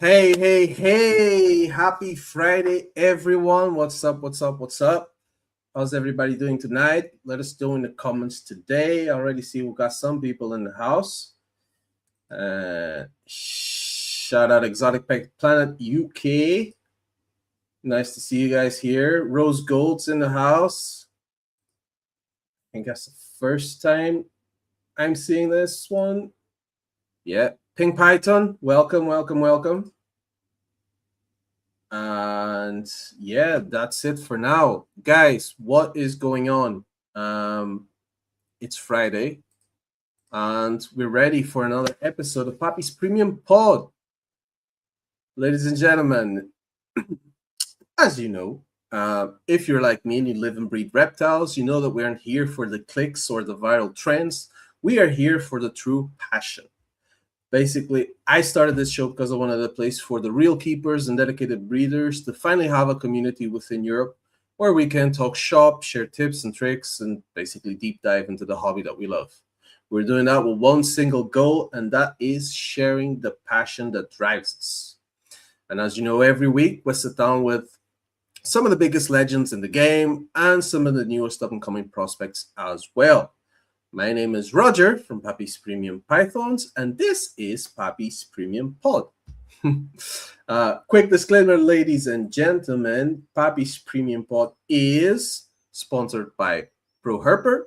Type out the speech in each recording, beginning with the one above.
Hey, hey, hey, happy Friday, everyone. What's up? What's up? What's up? How's everybody doing tonight? Let us know in the comments today. I already see we got some people in the house. Shout out Exotic Pet Planet UK. Nice to see you guys here. Rose Gold's in the house. I think that's the first time I'm seeing this one. Yeah. Pink Python, welcome, welcome, welcome. And yeah, that's it for now. Guys, what is going on? It's Friday, and we're ready for another episode of Pappy's Premium Pod. Ladies and gentlemen, as you know, if you're like me and you live and breed reptiles, you know that we aren't here for the clicks or the viral trends. We are here for the true passion. Basically, I started this show because I wanted a place for the real keepers and dedicated breeders to finally have a community within Europe where we can talk shop, share tips and tricks, and basically deep dive into the hobby that we love. We're doing that with one single goal, and that is sharing the passion that drives us. And as you know, every week we sit down with some of the biggest legends in the game and some of the newest up-and-coming prospects as well. My name is Roger from Pappy's Premium Pythons, and this is Pappy's Premium Pod. Quick disclaimer, ladies and gentlemen, Pappy's Premium Pod is sponsored by ProHerper,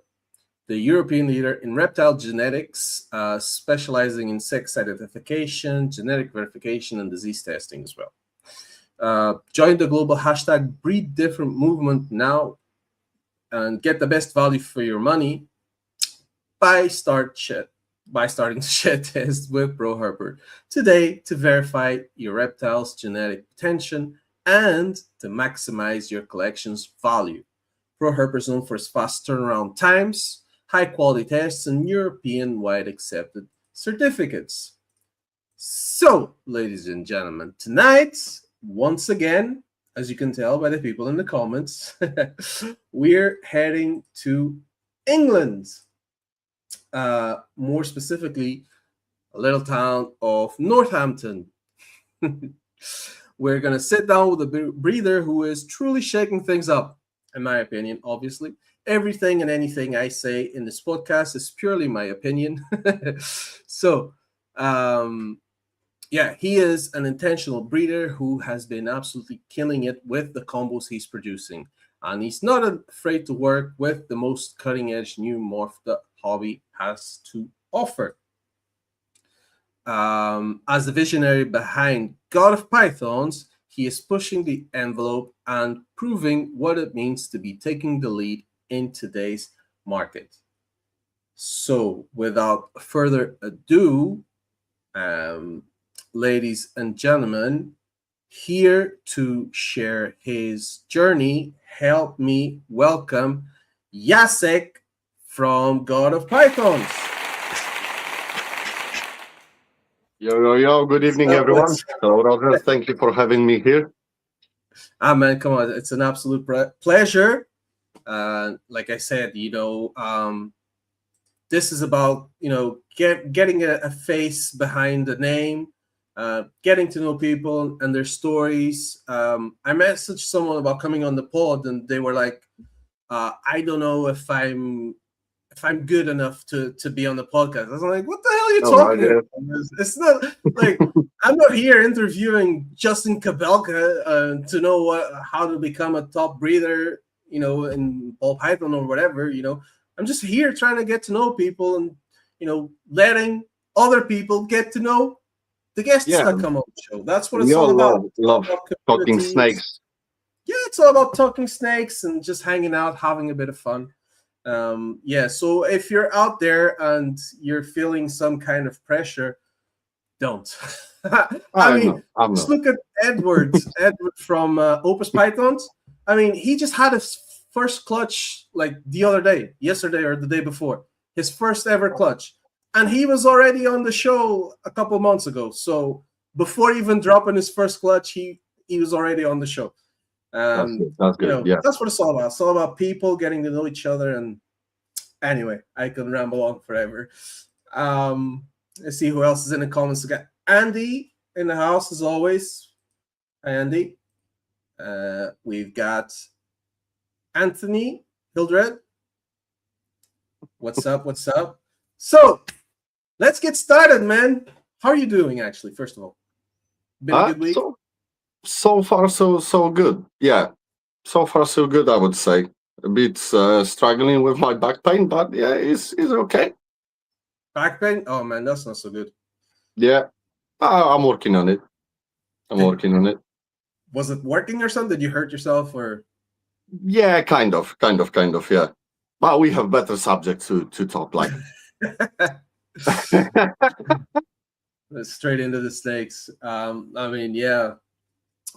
the European leader in reptile genetics, specializing in sex identification, genetic verification, and disease testing as well. Join the global hashtag Breed Different movement now and get the best value for your money by starting to shed tests with ProHerper today to verify your reptile's genetic potential and to maximize your collection's value. ProHerper is known for its fast turnaround times, high quality tests, and European-wide accepted certificates. So, ladies and gentlemen, tonight, once again, as you can tell by the people in the comments, we're heading to England. More specifically, a little town of Northampton. We're going to sit down with a breeder who is truly shaking things up, in my opinion, obviously. Everything and anything I say in this podcast is purely my opinion. So, he is an intentional breeder who has been absolutely killing it with the combos he's producing. And he's not afraid to work with the most cutting-edge new morph the hobby has to offer. As the visionary behind God of Pythons, he is pushing the envelope and proving what it means to be taking the lead in today's market. So, without further ado, ladies and gentlemen, here to share his journey, help me welcome Jacek from God of Pythons. Yo. Good evening, everyone. So, Roger, thank you for having me here. Man, come on. It's an absolute pleasure. Like I said, this is about, getting a face behind the name, getting to know people and their stories. I messaged someone about coming on the pod, and they were like, I don't know if I'm good enough to be on the podcast. I was like, what the hell are you talking about? It's not like I'm not here interviewing Justin Kabelka to know how to become a top breeder, in ball python or whatever. I'm just here trying to get to know people and, letting other people get to know the guests that come on the show. That's what it's all about. Love talking snakes. Yeah, it's all about talking snakes and just hanging out, having a bit of fun. So if you're out there and you're feeling some kind of pressure, don't. Just look at Edward from Opus Pythons. He just had his first clutch like yesterday or the day before, his first ever clutch. And he was already on the show a couple months ago. So before even dropping his first clutch, he was already on the show. That's good. That's what it's all about. It's all about people getting to know each other. And anyway, I can ramble on forever. Let's see who else is in the comments. We got Andy in the house as always. Hi, Andy. We've got Anthony Hildred. What's up? What's up? So let's get started, man. How are you doing, actually? First of all, been a good week. So far so good. Yeah, so far so good. I would say a bit struggling with my back pain, but yeah, it's okay. Back pain? Oh man, that's not so good. Yeah, I'm working on it. I'm working on it. Was it working or something? Did you hurt yourself or? Yeah, kind of. Yeah, but we have better subjects to talk like. Straight into the snakes. I mean, yeah.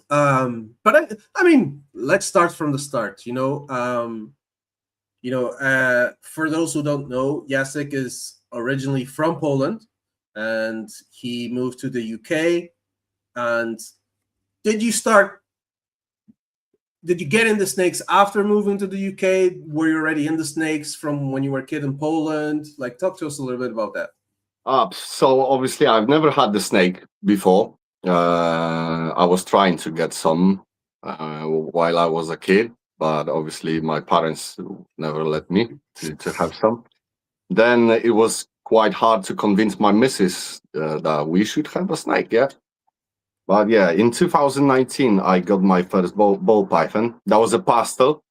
But I mean, let's start from the start. For those who don't know, Jacek is originally from Poland, and he moved to the UK. And did you start? Did you get into snakes after moving to the UK? Were you already in the snakes from when you were a kid in Poland? Like, talk to us a little bit about that. So obviously, I've never had the snake before. I was trying to get some while I was a kid, but obviously my parents never let me to have some. Then it was quite hard to convince my missus that we should have a snake, yeah. But yeah, in 2019, I got my first ball python. That was a pastel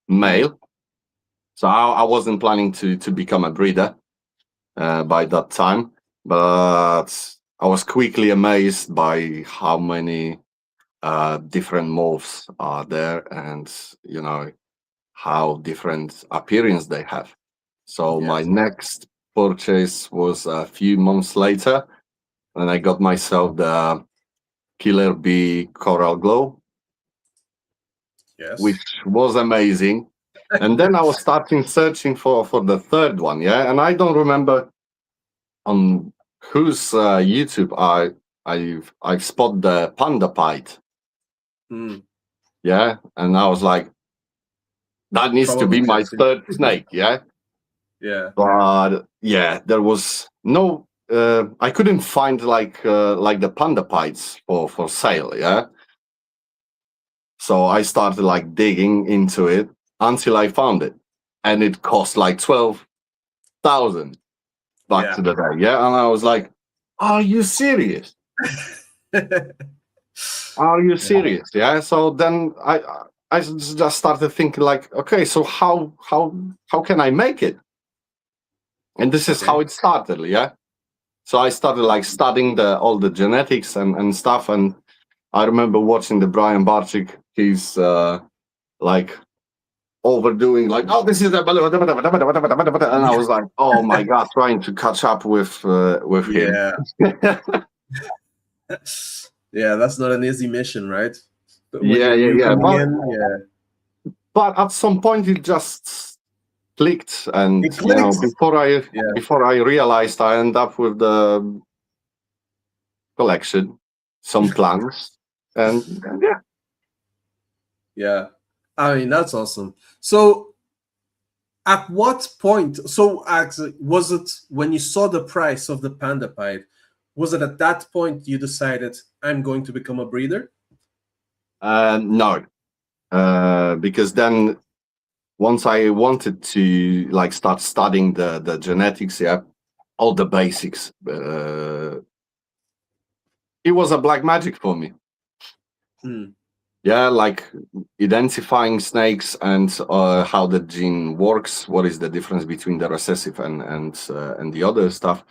male. So I wasn't planning to become a breeder by that time, but I was quickly amazed by how many different morphs are there, and how different appearance they have. So my Yes. next purchase was a few months later, and I got myself the Killer Bee Coral Glow, Yes. which was amazing. And then I was starting searching for the third one, yeah. And I don't remember on whose YouTube I've spot the panda pite, yeah. And I was like, that needs to Probably be my just third snake, yeah. yeah. But yeah, there was no. I couldn't find like the panda pites for sale, yeah. So I started like digging into it until I found it, and it cost like 12,000 back Yeah. to the day, yeah. And I was like, "Are you serious? Are you serious?" Yeah. So then I just started thinking like, okay, so how can I make it? And this is how it started, yeah. So I started like studying all the genetics and stuff, and I remember watching the Brian Barczyk. He's like overdoing, like, oh, this is the, and I was like, oh my god, trying to catch up with him. Yeah. Yeah, that's not an easy mission, right? When Yeah, you're new coming but in, yeah. but at some point it just clicked, and It clicks. before I realized, I end up with the collection, some plants, and yeah. Yeah. I mean, that's awesome. So at what point, so actually, was it when you saw the price of the panda pie, was it at that point you decided I'm going to become a breeder? No, because then once I wanted to like start studying the genetics, yeah, all the basics, it was a black magic for me. Yeah, like identifying snakes and how the gene works. What is the difference between the recessive and the other stuff?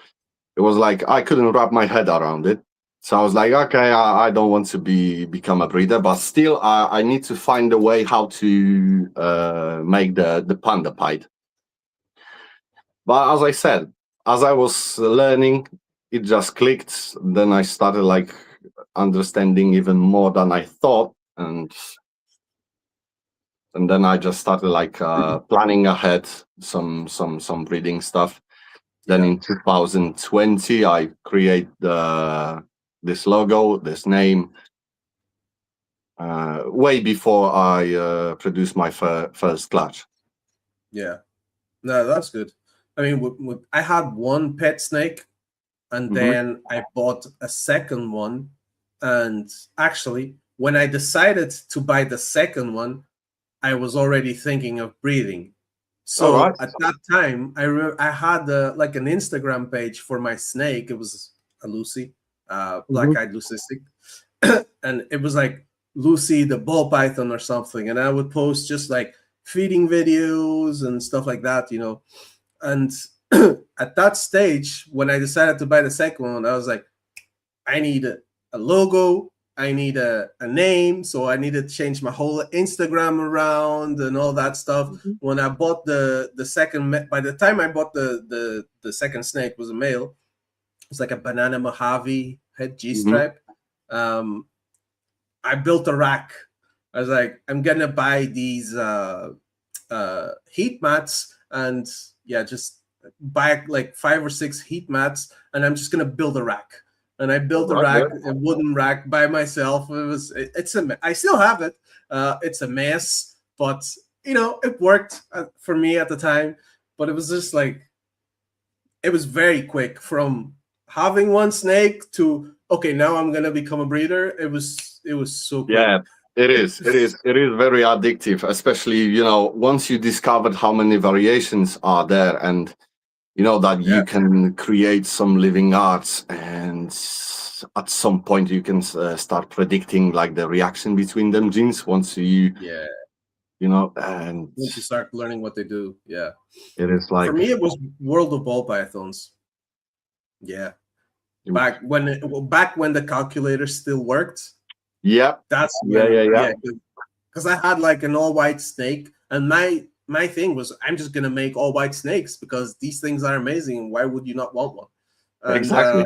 It was like I couldn't wrap my head around it. So I was like, okay, I don't want to become a breeder, but still, I need to find a way how to make the panda pite. But as I said, as I was learning, it just clicked. Then I started like understanding even more than I thought, and then I just started like planning ahead some breeding stuff. Then in 2020, I create this logo, this name, way before I produced my first clutch. Yeah, no, that's good. I mean, I had one pet snake. and Hmm. then I bought a second one. And actually, when I decided to buy the second one, I was already thinking of breeding. All right. So at that time, I had like an Instagram page for my snake. It was a Lucy, Hmm. black-eyed leucistic, and it was like Lucy the ball python or something. And I would post just like feeding videos and stuff like that, you know. And at that stage, when I decided to buy the second one, I was like, I need a logo. I need a name. So I needed to change my whole Instagram around and all that stuff. Hmm. When I bought the second, by the time I bought the second snake was a male. It's like a banana Mojave head G Hmm. stripe. Um, I built a rack. I was like, I'm gonna buy these heat mats and yeah, just buy like 5 or 6 heat mats, and I'm just gonna build a rack. And I All built a right. rack, Yeah. a wooden rack by myself. It's a I still have it. It's a mess, but you know it worked for me at the time. But it was just like it was very quick from having one snake to okay, now I'm gonna become a breeder. It was so quick. Yeah. It is. It is. It is very addictive, especially once you discovered how many variations are there, and that Yeah, you can create some living arts, and at some point you can start predicting like the reaction between them genes once yeah. and Once you start learning what they do, yeah. it is For like, me, it was World of Ball Pythons. Yeah, back when the calculator still worked. yeah, That's yeah, yeah, when yeah, yeah, because I had like an all white snake, and my thing was I'm just gonna make all white snakes because these things are amazing. Why would you not want one? And exactly.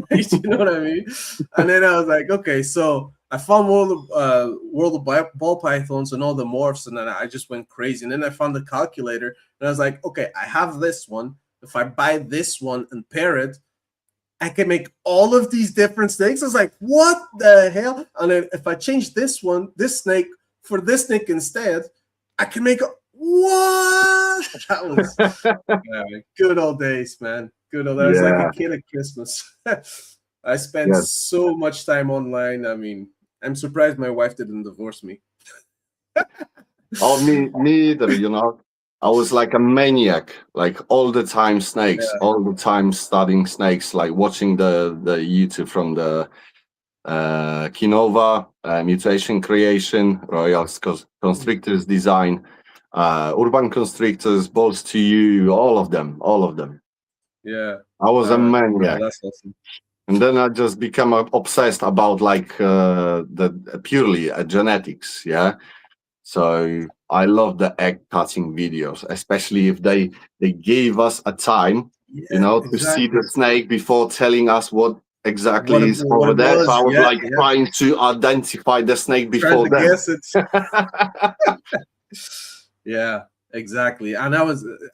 you know what I mean? And then I was like, okay, so I found World of Ball Pythons and all the morphs, and then I just went crazy. And then I found the calculator, and I was like, okay, I have this one. If I buy this one and pair it, I can make all of these different snakes. I was like, what the hell? And then if I change this snake for this snake instead, I can make what? That was good old days, man. Good old. I was like a Yeah, kid at Christmas. I spent yes. so much time online. I mean, I'm surprised my wife didn't divorce me. Oh, me either. I was like a maniac, like all the time snakes, Yeah. all the time studying snakes, like watching the YouTube from the Kinova, mutation creation, royal constrictors design, urban constrictors, balls to you, all of them, all of them. Yeah. I was a No, maniac. that's awesome. And then I just become obsessed about like the purely genetics. Yeah. So I love the egg cutting videos, especially if they gave us a time, Yeah, to see exactly. the snake before telling us what What exactly it, is what over it there. So I was. was Yeah, like yeah. trying to identify the snake Trying before to them. guess it. Yeah, exactly. And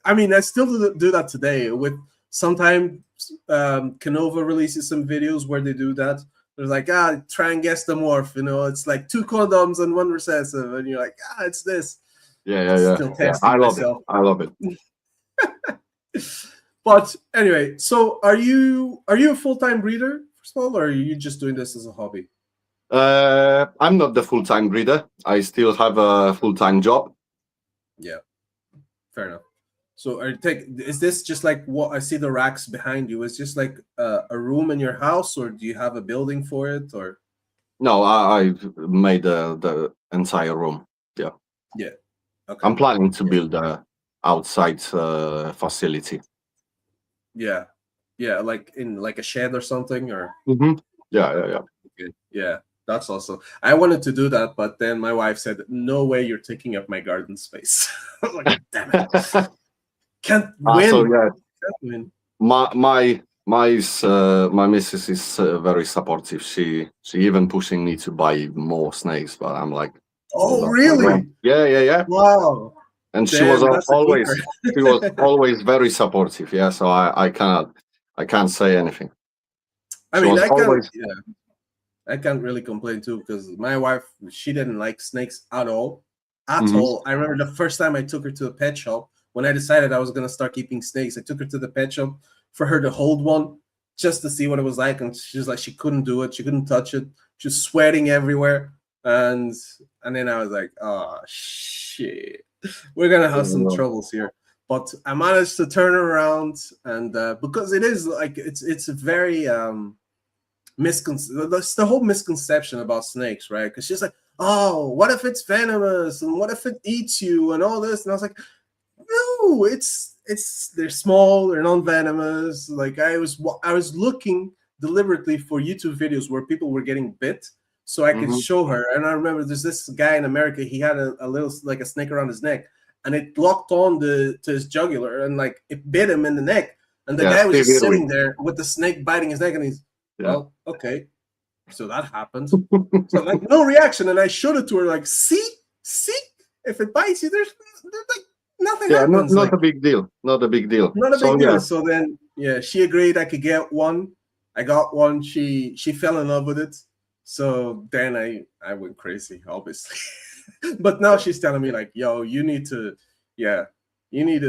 I mean, I still do that today. With sometimes Canova releases some videos where they do that. They're like, try and guess the morph. You know, it's like 2 condoms and one recessive, and you're like, it's this. Yeah, yeah, yeah, Still yeah. I testing love it. myself. I love it. But anyway, so are you a full-time breeder first of all, or are you just doing this as a hobby? I'm not the full time breeder. I still have a full time job. Yeah, fair enough. So is this just like what I see the racks behind you? Is just like a room in your house, or do you have a building for it? Or No, I've made the entire room. Yeah. yeah, okay, I'm planning to yeah, build a outside facility. yeah, yeah, like in like a shed or something, or Hmm. Yeah, yeah, yeah. okay. Yeah, that's also. I wanted to do that, but then my wife said, "No way, you're taking up my garden space." I was like, "Damn it, can't So win, yeah, can't win." my missus is very supportive. She even pushing me to buy more snakes, but I'm like, hold Oh, on, hold really? on. Yeah, yeah, yeah. Wow. And she was Damn, that's a keeper. always very supportive. Yeah, so I can't say anything. I She mean, was always. yeah, I can't really complain too because my wife, she didn't like snakes at all. At Mhm. all. I remember the first time I took her to a pet shop when I decided I was gonna start keeping snakes. I took her to the pet shop for her to hold one. just to see what it was like. And she's like, she couldn't do it. She couldn't touch it. She was sweating everywhere. And then I was like, oh shit, we're gonna have some troubles here. But I managed to turn her around, and because it is like it's a very that's the whole misconception about snakes, right? Because she's like, oh, what if it's venomous, and what if it eats you, and all this, and I was like, no, it's they're small, they're non-venomous. Like I was looking deliberately for YouTube videos where people were getting bit, so I could show her. And I remember there's this guy in America, he had a little like a snake around his neck, and it locked on to his jugular, and like it bit him in the neck. And the guy was just sitting there with the snake biting his neck, and he's well, okay. So that happened. So like no reaction, and I showed it to her, like, see, if it bites you, there's like nothing happens. Not a big deal. Not a big deal. Not a big deal. So then, she agreed I could get one. I got one. She fell in love with it. So then I went crazy, obviously. But now she's telling me like, yo, you need to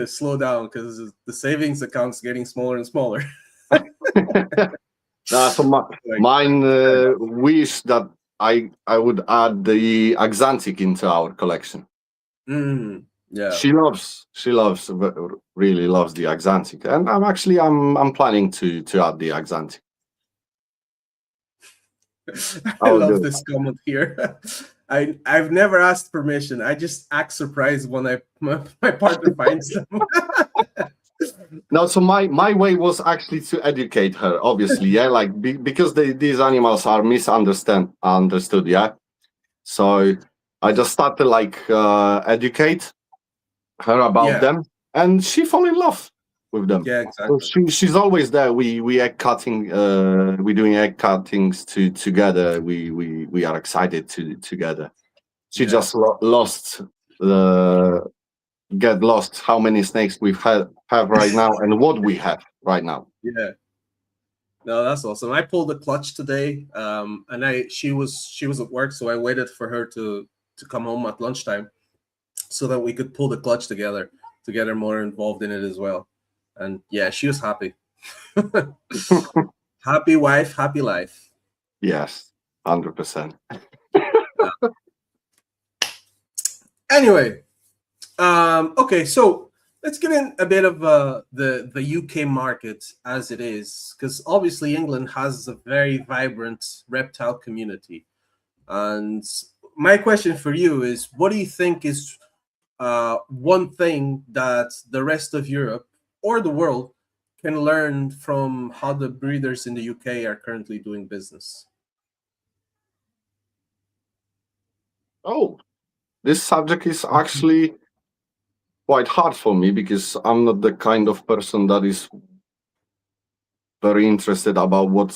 slow down because the savings account's getting smaller and smaller. So mine wish that I would add the Axanthic into our collection. Yeah, she really loves the Axanthic, and I'm planning to add the Axanthic. I love this comment here. I've never asked permission. I just act surprised when my partner finds them. No, so my way was actually to educate her, obviously, like because these animals are understood, So I just started like educate her about them, and she fell in love with them. Yeah, exactly. So she's always there. We egg cutting. We're doing egg cuttings together. We are excited together. She just get lost how many snakes we have right now and what we have right now. Yeah. No, that's awesome. I pulled the clutch today, and she was at work, so I waited for her to come home at lunchtime so that we could pull the clutch together to get her more involved in it as well. And she was happy. Happy wife, happy life. Yes, 100%. Anyway, okay, so let's get in a bit of the UK market as it is, because obviously England has a very vibrant reptile community. And my question for you is, what do you think is one thing that the rest of Europe or the world can learn from how the breeders in the UK are currently doing business? Oh, this subject is actually quite hard for me because I'm not the kind of person that is very interested about what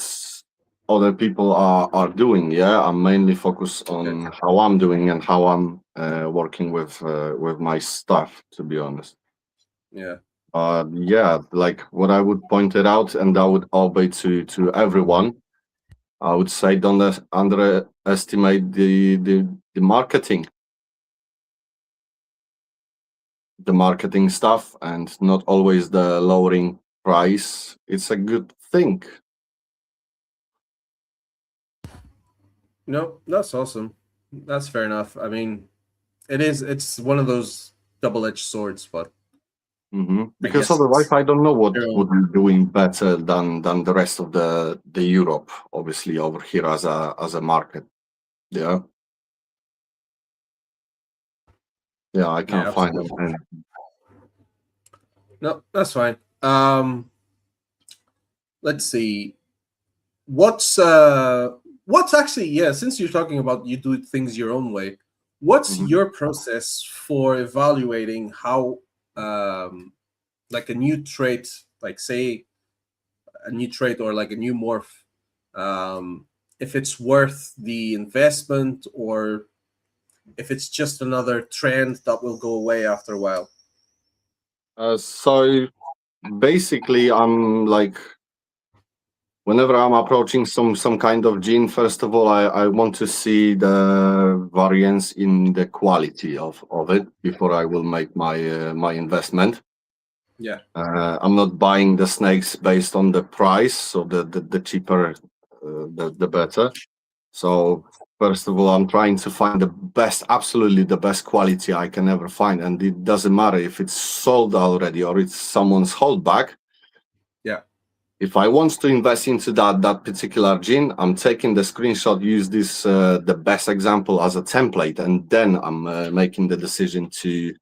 other people are doing. I'm mainly focused on how I'm doing and how I'm working with my stuff, to be honest. Like what I would point it out, and that would obey to everyone. I would say don't underestimate the marketing. The marketing stuff, and not always the lowering price. It's a good thing. No, that's awesome. That's fair enough. I mean, it's one of those double-edged swords, but because otherwise I don't know what would be doing better than the rest of the Europe, obviously, over here as a market. I can't find anything. No, that's fine. Let's see. What's actually, since you're talking about you do things your own way, what's your process for evaluating how like a new trait, like say a new trait or like a new morph, if it's worth the investment or if it's just another trend that will go away after a while? So basically, I'm like, whenever I'm approaching some kind of gene, first of all, I want to see the variance in the quality of it before I will make my investment. Yeah. I'm not buying the snakes based on the price, so the cheaper, the better. So first of all, I'm trying to find the best, absolutely the best quality I can ever find, and it doesn't matter if it's sold already or it's someone's holdback. Yeah. If I want to invest into that particular gene, I'm taking the screenshot, use this the best example as a template, and then I'm making the decision to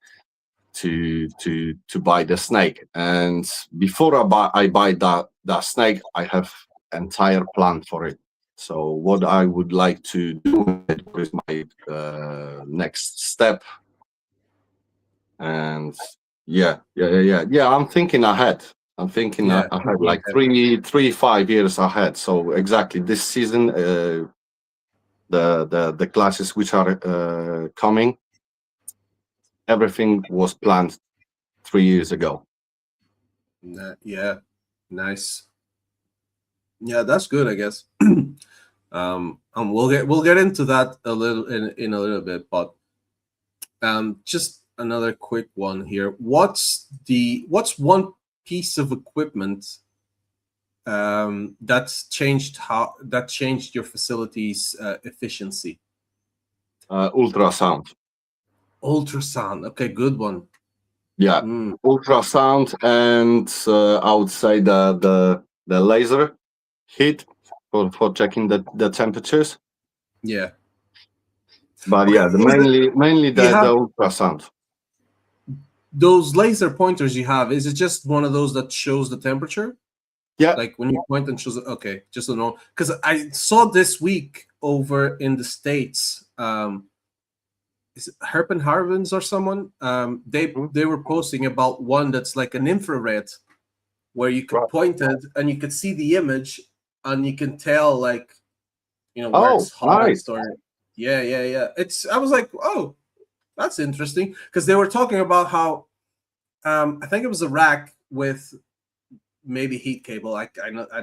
buy the snake. And before I buy that snake, I have entire plan for it. So what I would like to do with it, what is my next step, and yeah. I'm thinking ahead. I'm thinking Yeah. ahead, Thinking like ahead. 5 years ahead. So exactly this season, the classes which are coming, everything was planned 3 years ago. Yeah. Nice. Yeah, that's good, I guess. And we'll get into that a little in a little bit, but just another quick one here. What's one piece of equipment that changed your facility's efficiency? Ultrasound. Ultrasound. Okay, good one. Yeah, Mm, ultrasound, and I would say the laser heat for checking the temperatures. yeah. But Okay, yeah, the mainly you the have ultrasound. those laser pointers you have. Is it just one of those that shows the temperature? Yeah. Like when you point and shows it, okay, just to know. Because I saw this week over in the States, is it Herpen Harvins or someone? They Mhm. they were posting about one that's like an infrared where you could Right. point it and you could see the image and you can tell like where Oh, it's nice. hottest or yeah. It's I was like, oh, that's interesting because they were talking about how I think it was a rack with maybe heat cable. I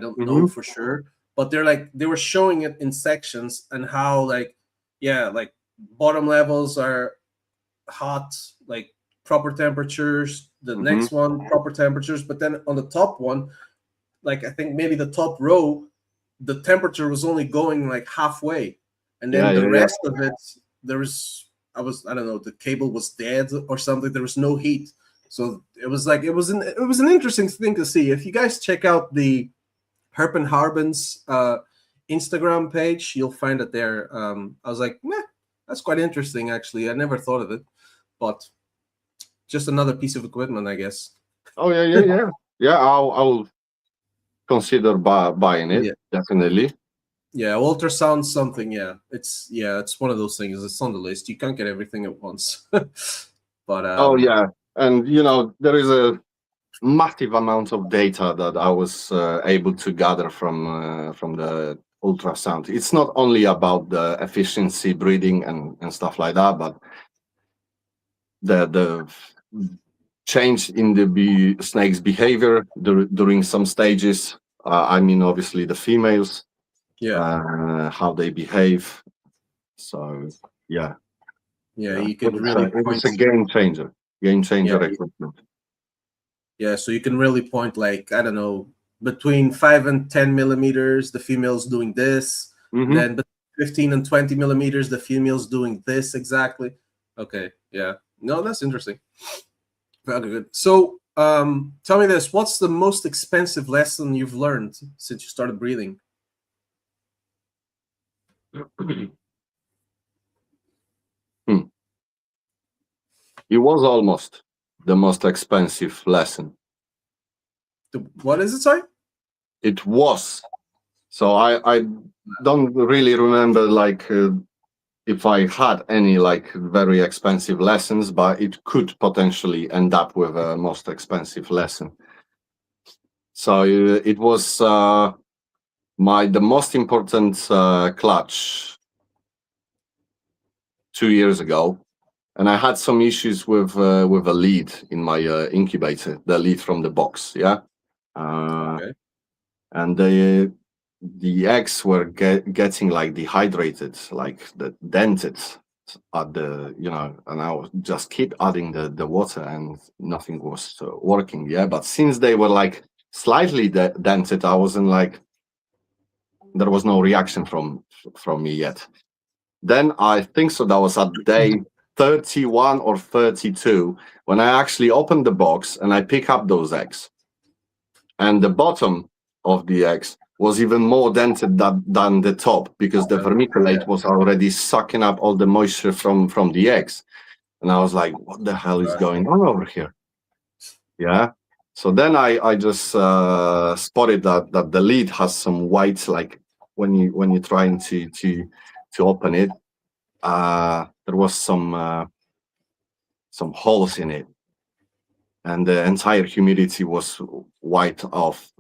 don't know Hmm. for sure, but they were showing it in sections and how like bottom levels are hot, like proper temperatures. The Hmm. next one proper temperatures, but then on the top one, like I think maybe the top row, the temperature was only going like halfway, and Yeah, then the yeah, yeah. rest of it there was I don't know, the cable was dead or something. There was no heat, so it was an interesting thing to see. If you guys check out the Herpen Harbin's Instagram page, you'll find it there. I was like, meh, that's quite interesting actually. I never thought of it, but just another piece of equipment, I guess. Oh, yeah. Yeah, I'll consider buying it Yeah. definitely. Yeah, ultrasound something. It's one of those things. It's on the list. You can't get everything at once, but Oh, yeah, and there is a massive amount of data that I was able to gather from the ultrasound. It's not only about the efficiency, breeding, and stuff like that, but the change in the snake's behavior during some stages. I mean, obviously the females, yeah, how they behave. So yeah, yeah, yeah, you could really it was point. a game changer. Game Yeah, changer equipment. yeah. So you can really point like I don't know between 5 and 10 millimeters, the female's doing this. Hmm. Then between 15 and 20 millimeters, the female's doing this exactly. Okay, yeah. No, that's interesting. Very good. So, tell me this: what's the most expensive lesson you've learned since you started breathing? It was almost the most expensive lesson. What is it? Sorry. It was. So I don't really remember like if I had any like very expensive lessons, but it could potentially end up with a most expensive lesson. So it was the most important clutch 2 years ago, and I had some issues with a lead in my incubator, the lead from the box, yeah, Okay. and the eggs were getting like dehydrated, like the dented. at the, and I was just keep adding the water, and nothing was working. Yeah, but since they were like slightly dented, I wasn't like, there was no reaction from me yet. Then I think so that was at day 31 or 32 when I actually opened the box and I pick up those eggs, and the bottom of the eggs was even more dented than the top, because the vermiculite was already sucking up all the moisture from the eggs. And I was like, what the hell is going on over here? Yeah. So then I just spotted that the lid has some white, like when you're trying to open it, there was some holes in it, and the entire humidity was wiped off.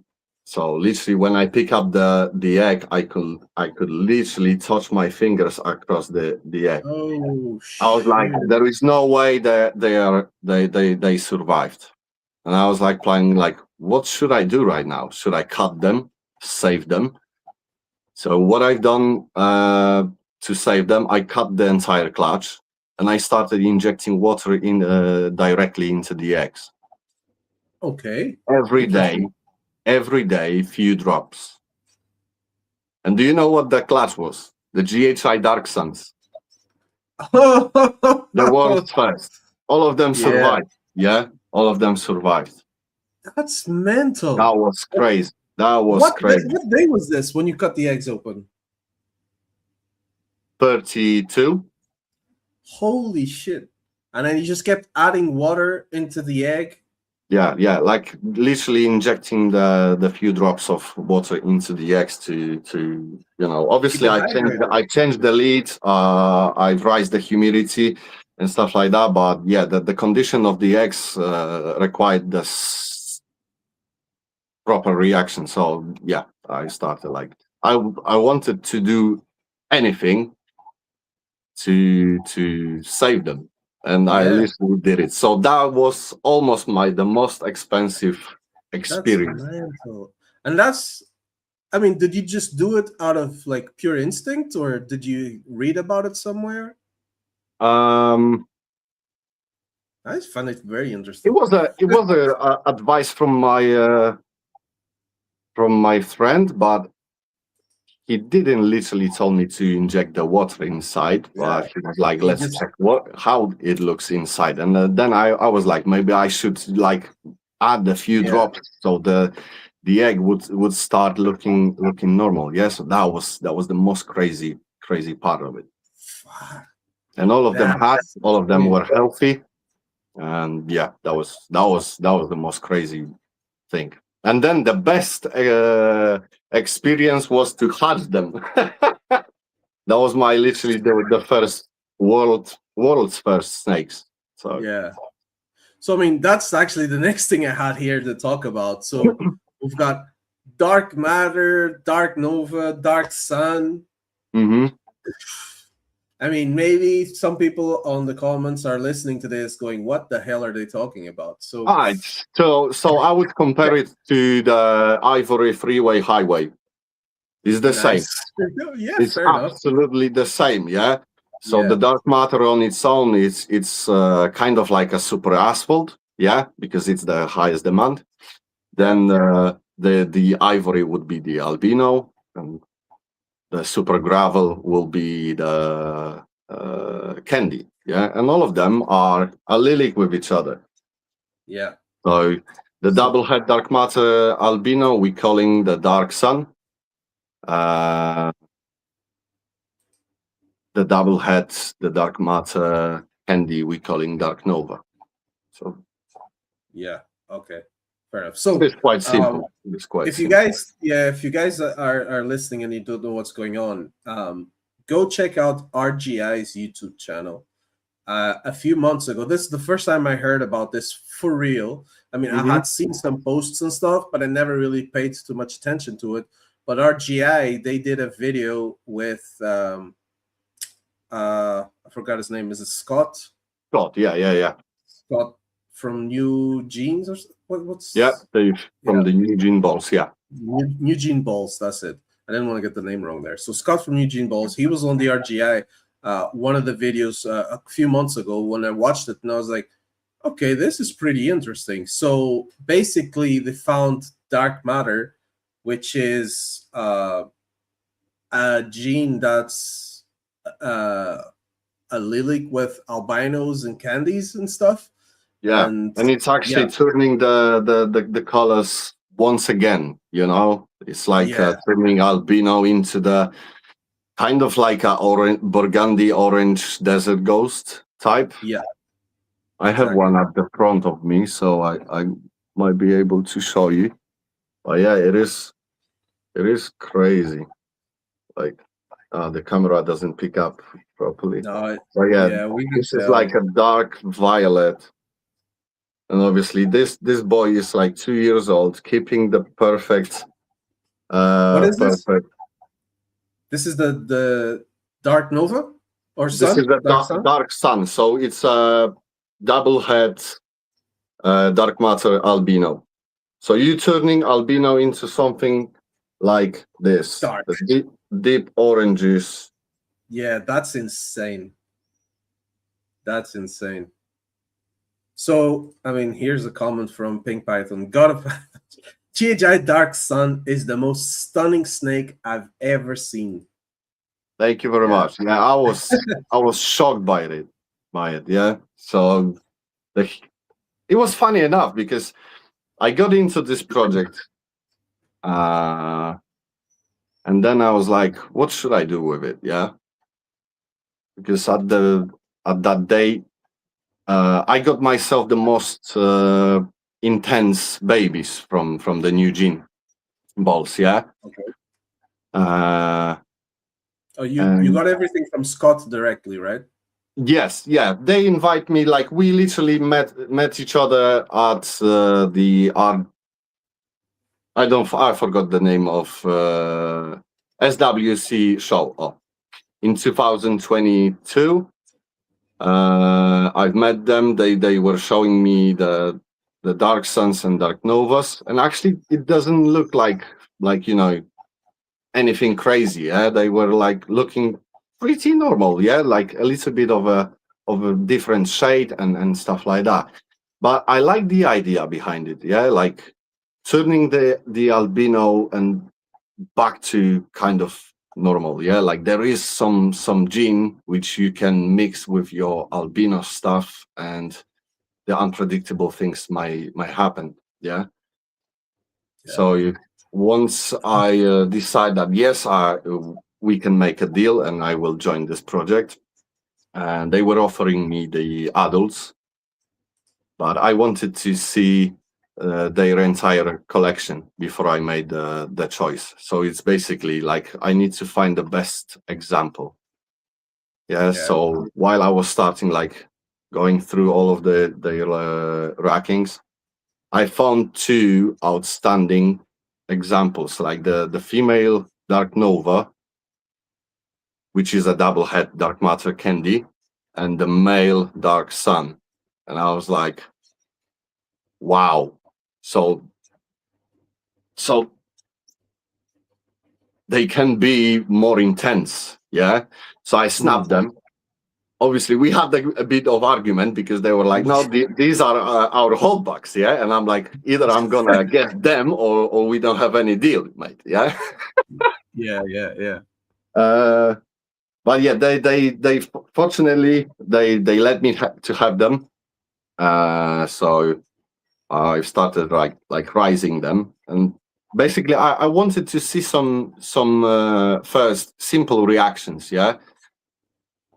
So literally, when I pick up the egg, I could literally touch my fingers across the egg. Oh, I was like, there is no way that they survived. And I was like planning, like, what should I do right now? Should I cut them, save them? So what I've done to save them, I cut the entire clutch, and I started injecting water in directly into the eggs. Okay. Every day, few drops. And do you know what the clutch was? The GHI Dark Suns. The world's first. All of them survived. Yeah, all of them survived. That's mental. That was crazy. What day was this when you cut the eggs open? 32. Holy shit. And then you just kept adding water into the egg? Yeah, like literally injecting the few drops of water into the eggs to obviously I changed the lid, I've raised the humidity and stuff like that, but yeah, the condition of the eggs required this proper reaction. So yeah, I started like I wanted to do anything to save them, and I literally did it. So that was almost the most expensive experience. And did you just do it out of like pure instinct, or did you read about it somewhere? I just find it very interesting. It was a advice from my friend, but he didn't literally tell me to inject the water inside, but he was like, let's check how it looks inside. And then I was like, maybe I should like add a few drops so the egg would start looking normal. Yeah, so that was the most crazy part of it. And all of them were healthy. And yeah, that was the most crazy thing. And then the best experience was to hatch them. That was my literally the first world's first snakes. So yeah. So that's actually the next thing I had here to talk about. So we've got dark matter, dark nova, dark sun. Mm-hmm. Maybe some people on the comments are listening to this going, what the hell are they talking about? So so I would compare it to the Ivory Freeway Highway. It's the same. Yeah, it's absolutely the same. Yeah. So the dark matter on its own, it's kind of like a super asphalt. Yeah, because it's the highest demand. Then the ivory would be the albino, and the super gravel will be the candy. Yeah, and all of them are allelic with each other. Yeah. So the double head dark matter albino, we calling the dark sun. The double head, the dark matter candy, we calling dark nova. So yeah, okay, fair enough. So it's quite simple. If you guys are listening and you don't know what's going on, go check out RGI's YouTube channel. A few months ago, this is the first time I heard about this for real. I had seen some posts and stuff, but I never really paid too much attention to it. But RGI, they did a video with I forgot his name. Is it Scott? Scott, yeah. Scott from New Jeans or what's? Yeah, from the New Jean Balls. Yeah, New Jean Balls. That's it. I didn't want to get the name wrong there. So Scott from New Jean Balls, he was on the RGI, one of the videos a few months ago when I watched it, and I was like, okay, this is pretty interesting. So basically, they found dark matter, which is a gene that's uh, allelic with albinos and candies and stuff. Yeah, And and it's actually yeah, turning the colors once again. It's like yeah, turning albino into the kind of like a burgundy orange desert ghost type. yeah, I have exactly. one at the front of me, so I might be able to show you. But yeah, it is crazy. Like the camera doesn't pick up properly. No, But yeah, yeah, we can this is like tell. a dark violet. And obviously this boy is like 2 years old, keeping the perfect What is this? perfect. This is the Dark Nova or This is Sun? the Dark Sun? dark sun. So it's a double head dark matter albino. So you turning albino into something like this. Dark. The deep oranges. Yeah, that's insane. That's insane. So, I mean, here's a comment from Pink Python. God of GHI Dark Sun is the most stunning snake I've ever seen. Thank you very Yeah. much. Yeah, I was shocked by it. Yeah. So it was funny enough because I got into this project, and then I was like, what should I do with it? Yeah. Because at that day, I got myself the most intense babies from the new gene balls. Yeah. Okay. Uh, Oh, you and got everything from Scott directly, right? yes, yeah, they invite me. Like we literally met each other at the art. I forgot the name of SWC show. Oh, in 2022. I've met them. They were showing me the dark suns and dark novas, and actually, it doesn't look like anything crazy. Yeah, they were like looking pretty normal. Yeah, like a little bit of a different shade and stuff like that. But I like the idea behind it. Yeah, like turning the albino and back to kind of normal. Yeah, like there is some gene which you can mix with your albino stuff, and the unpredictable things might happen. Yeah. Yeah. So once I decide that yes, we can make a deal and I will join this project, and they were offering me the adults, but I wanted to see their entire collection before I made the choice. So it's basically like I need to find the best example. Yeah. Yeah. So while I was starting, like going through all of their rankings, I found two outstanding examples, like the female Dark Nova, which is a double head dark matter candy, and the male Dark Sun. And I was like, wow. So they can be more intense. Yeah. So I snapped them. Obviously, we had a bit of argument because they were like, no, these are our holdbacks. Yeah. And I'm like, either I'm going to get them or we don't have any deal, mate. Yeah. Yeah, yeah, yeah. But yeah, they fortunately, they let me to have them. So I started like rising them, and basically I wanted to see some first simple reactions. Yeah.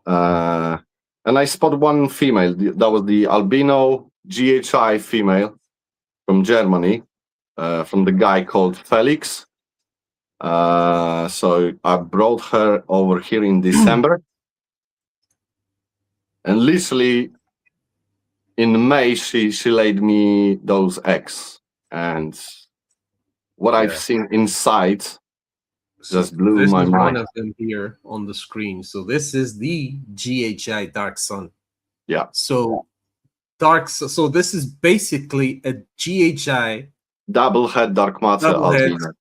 And I spot one female. That was the albino GHI female from Germany, from the guy called Felix. So I brought her over here in December, and literally in May she laid me those eggs, and what I've Yeah. seen inside So just blew this my is one mind. of them here on the screen. So this is the GHI Dark Sun. Yeah. So so this is basically a GHI Double head dark matter double head albino.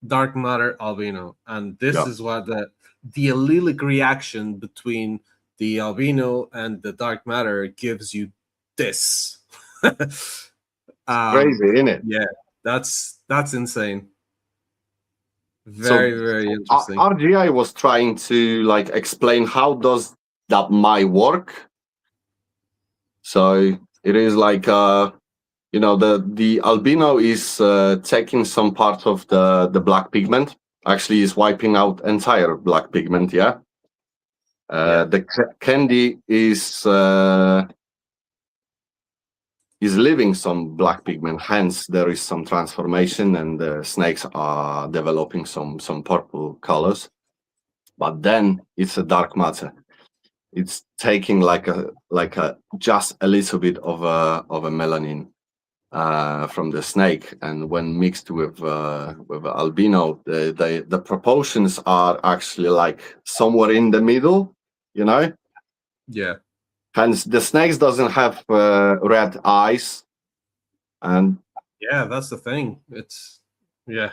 dark matter albino, and this Yeah. is what the allelic reaction between the albino and the dark matter gives you this. Crazy, isn't it? Yeah, that's insane. So Very, very interesting. RGI was trying to like explain how does that might work. So it is like the albino is taking some part of the black pigment. Actually, is wiping out entire black pigment. Yeah. Yeah, The candy is leaving some black pigment. Hence, there is some transformation, and the snakes are developing some purple colors. But then it's a dark matter. It's taking like a just a little bit of a melanin from the snake, and when mixed with albino, the proportions are actually like somewhere in the middle, you know. yeah, Hence, the snakes doesn't have red eyes, and yeah. That's the thing. It's yeah,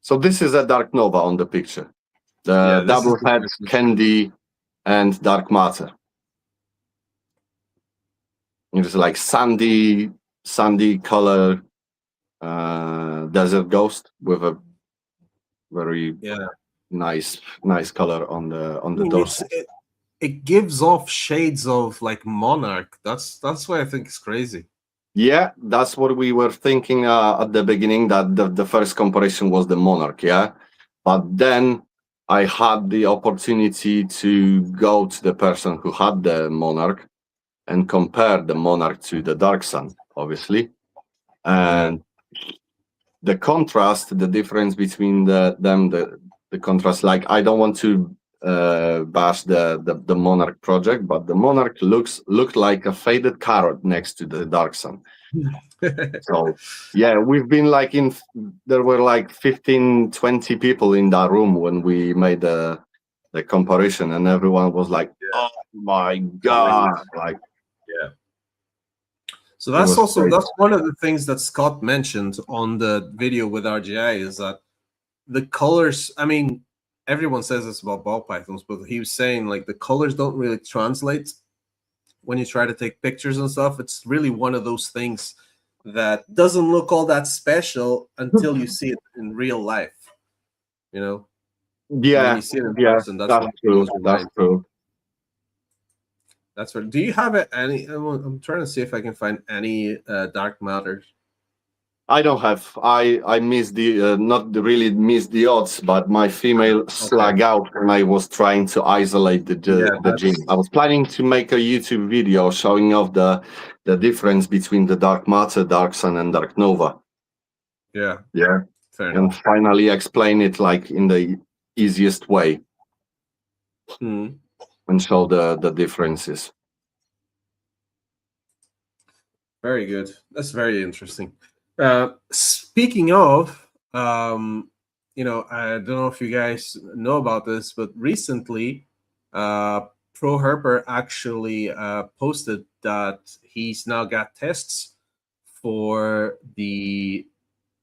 so this is a dark nova on the picture. The yeah. This is double the head darkness. candy and dark matter. It's like sandy color desert ghost with a very Yeah, nice color on I the mean, dorsal. it gives off shades of like monarch. That's why I think it's crazy. Yeah, that's what we were thinking at the beginning, that the first comparison was the monarch, yeah. But then I had the opportunity to go to the person who had the monarch and compare the monarch to the dark sun, obviously. Yeah, And the contrast, the difference between the contrast, like I don't want to bash the monarch project, but the monarch looked like a faded carrot next to the dark sun. So yeah, we've been like there were like 15, 20 people in that room when we made the comparison, and everyone was like, oh my amazing. god, like Yeah. So it was crazy. that's one of the things that Scott mentioned on the video with RGI is that the colors. I mean, everyone says this about ball pythons, but he was saying like the colors don't really translate when you try to take pictures and stuff. It's really one of those things that doesn't look all that special until you see it in real life. You know, when Yeah, you see it in yeah, person, that's that's when it true. blows your That's mind. true. That's what. Do you have any? I'm trying to see if I can find any dark matter. I don't have. I missed not really missed the odds, but my female Okay. slag out when I was trying to isolate Yeah, the gene. I was planning to make a YouTube video showing off the difference between the dark matter, dark sun, and dark nova. yeah, Yeah, fair and enough. finally explain it like in the easiest way Hmm. and show the differences. Very good. That's very interesting. Speaking of, I don't know if you guys know about this, but recently, Pro Herper actually posted that he's now got tests for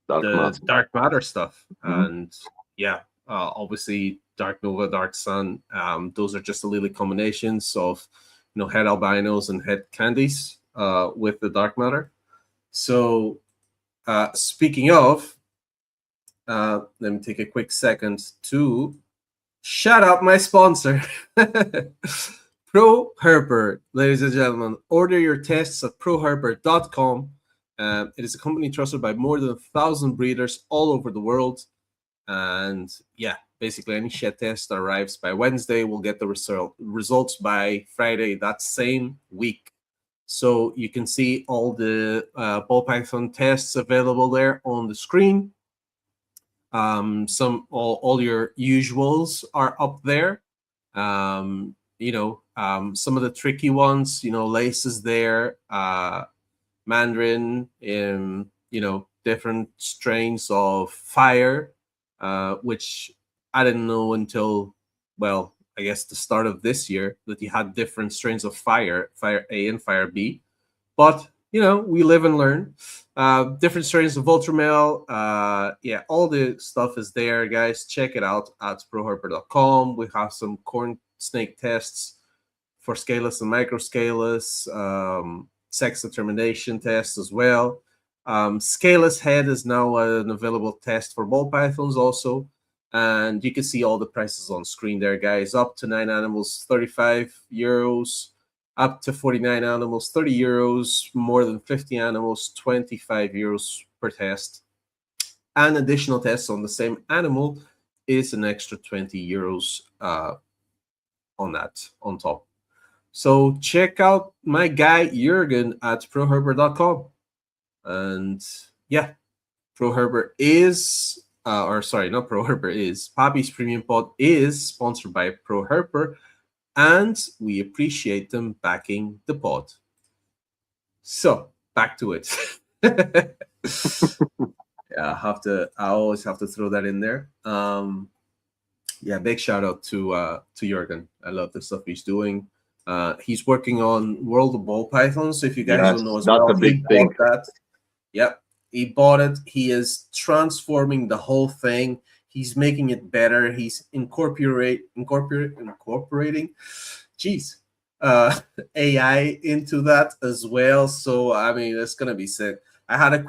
Dark the matter. dark matter stuff, Mhm. and yeah, obviously Dark Nova, Dark Sun. Those are just the lily combinations of head albinos and head candies with the dark matter. So, speaking of, let me take a quick second to shout out my sponsor, Pro Herper, ladies and gentlemen. Order your tests at proherper.com. It is a company trusted by more than 1,000 breeders all over the world. And yeah, basically, any shed test that arrives by Wednesday will get the results by Friday that same week. So you can see all the ball python tests available there on the screen. All your usuals are up there. Some of the tricky ones, laces there, mandarin, different strains of fire, which I didn't know until, well, I guess the start of this year that you had different strains of fire A and fire B. But we live and learn. Different strains of Ultramel. Yeah, all the stuff is there, guys. Check it out at proherper.com. We have some corn snake tests for scaleless and microscaleless, sex determination tests as well. Scaleless head is now an available test for ball pythons also. And you can see all the prices on screen there, guys. Up to 9 animals, €35. Up to 49 animals, €30. More than 50 animals, €25 per test. And additional tests on the same animal is an extra €20 on that, on top. So check out my guy Jurgen at proherber.com. And yeah, ProHerber is, or sorry, not ProHerber is, Pappy's Premium Pod is sponsored by ProHerber, and we appreciate them backing the pod. So back to it. Yeah, I always have to throw that in there. Yeah, big shout out to Jurgen. I love the stuff he's doing. He's working on World of Ball Pythons. So if you guys Yes, don't know as that's well, a he big thing. bought that. Yep, he bought it. He is transforming the whole thing. He's making it better. He's incorporating, geez, AI into that as well. So I mean, it's gonna be sick. I had a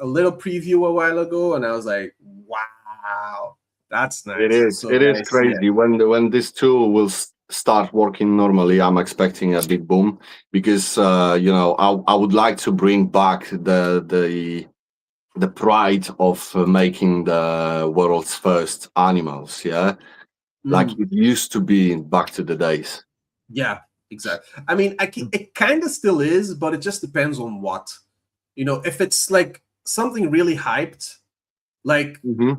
little preview a while ago, and I was like, wow, that's It nice. is. So It is guys, yeah. crazy when this tool will start working normally. I'm expecting a big boom because I would like to bring back the pride of making the world's first animals. Yeah, like Mhm. it used to be back to the days. Yeah, exactly. I mean, it kind of still is, but it just depends on what. If it's like something really hyped, like Hmm.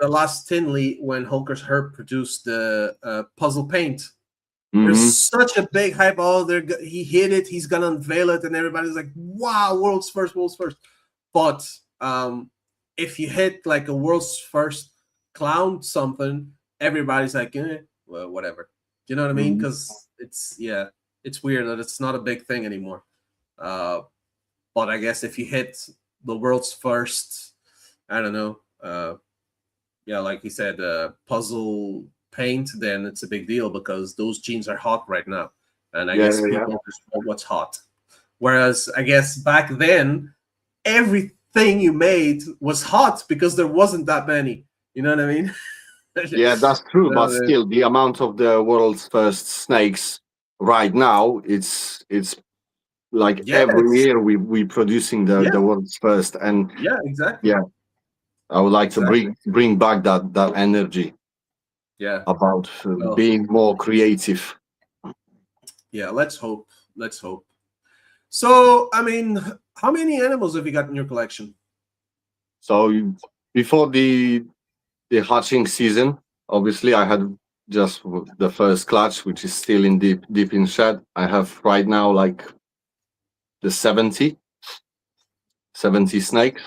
the last Tinley when Holker's Herb produced the puzzle paint. There's Hmm. such a big hype. Oh, he hit it. He's gonna unveil it, and everybody's like, "Wow, world's first, world's first." But if you hit like a world's first clown something, everybody's like, well, whatever. Do you know what I mean? Hmm. Because it's weird that it's not a big thing anymore. Uh, but I guess if you hit the world's first, I don't know, yeah, like you said, puzzle paint, then it's a big deal because those jeans are hot right now, and I Yeah, guess yeah, yeah. people just want what's hot. Whereas I guess back then, everything you made was hot because there wasn't that many. You know what I mean? Yeah, that's true. But Uh, still, the amount of the world's first snakes right now, it's like yeah, every year we producing the yeah, world's first, and yeah, exactly, yeah, I would like to exactly. bring back that energy Yeah. about Well, being more creative. yeah. Let's hope. Let's hope. So, I mean, how many animals have you got in your collection? So before the hatching season, obviously I had just the first clutch, which is still in deep in shed. I have right now like the 70 snakes,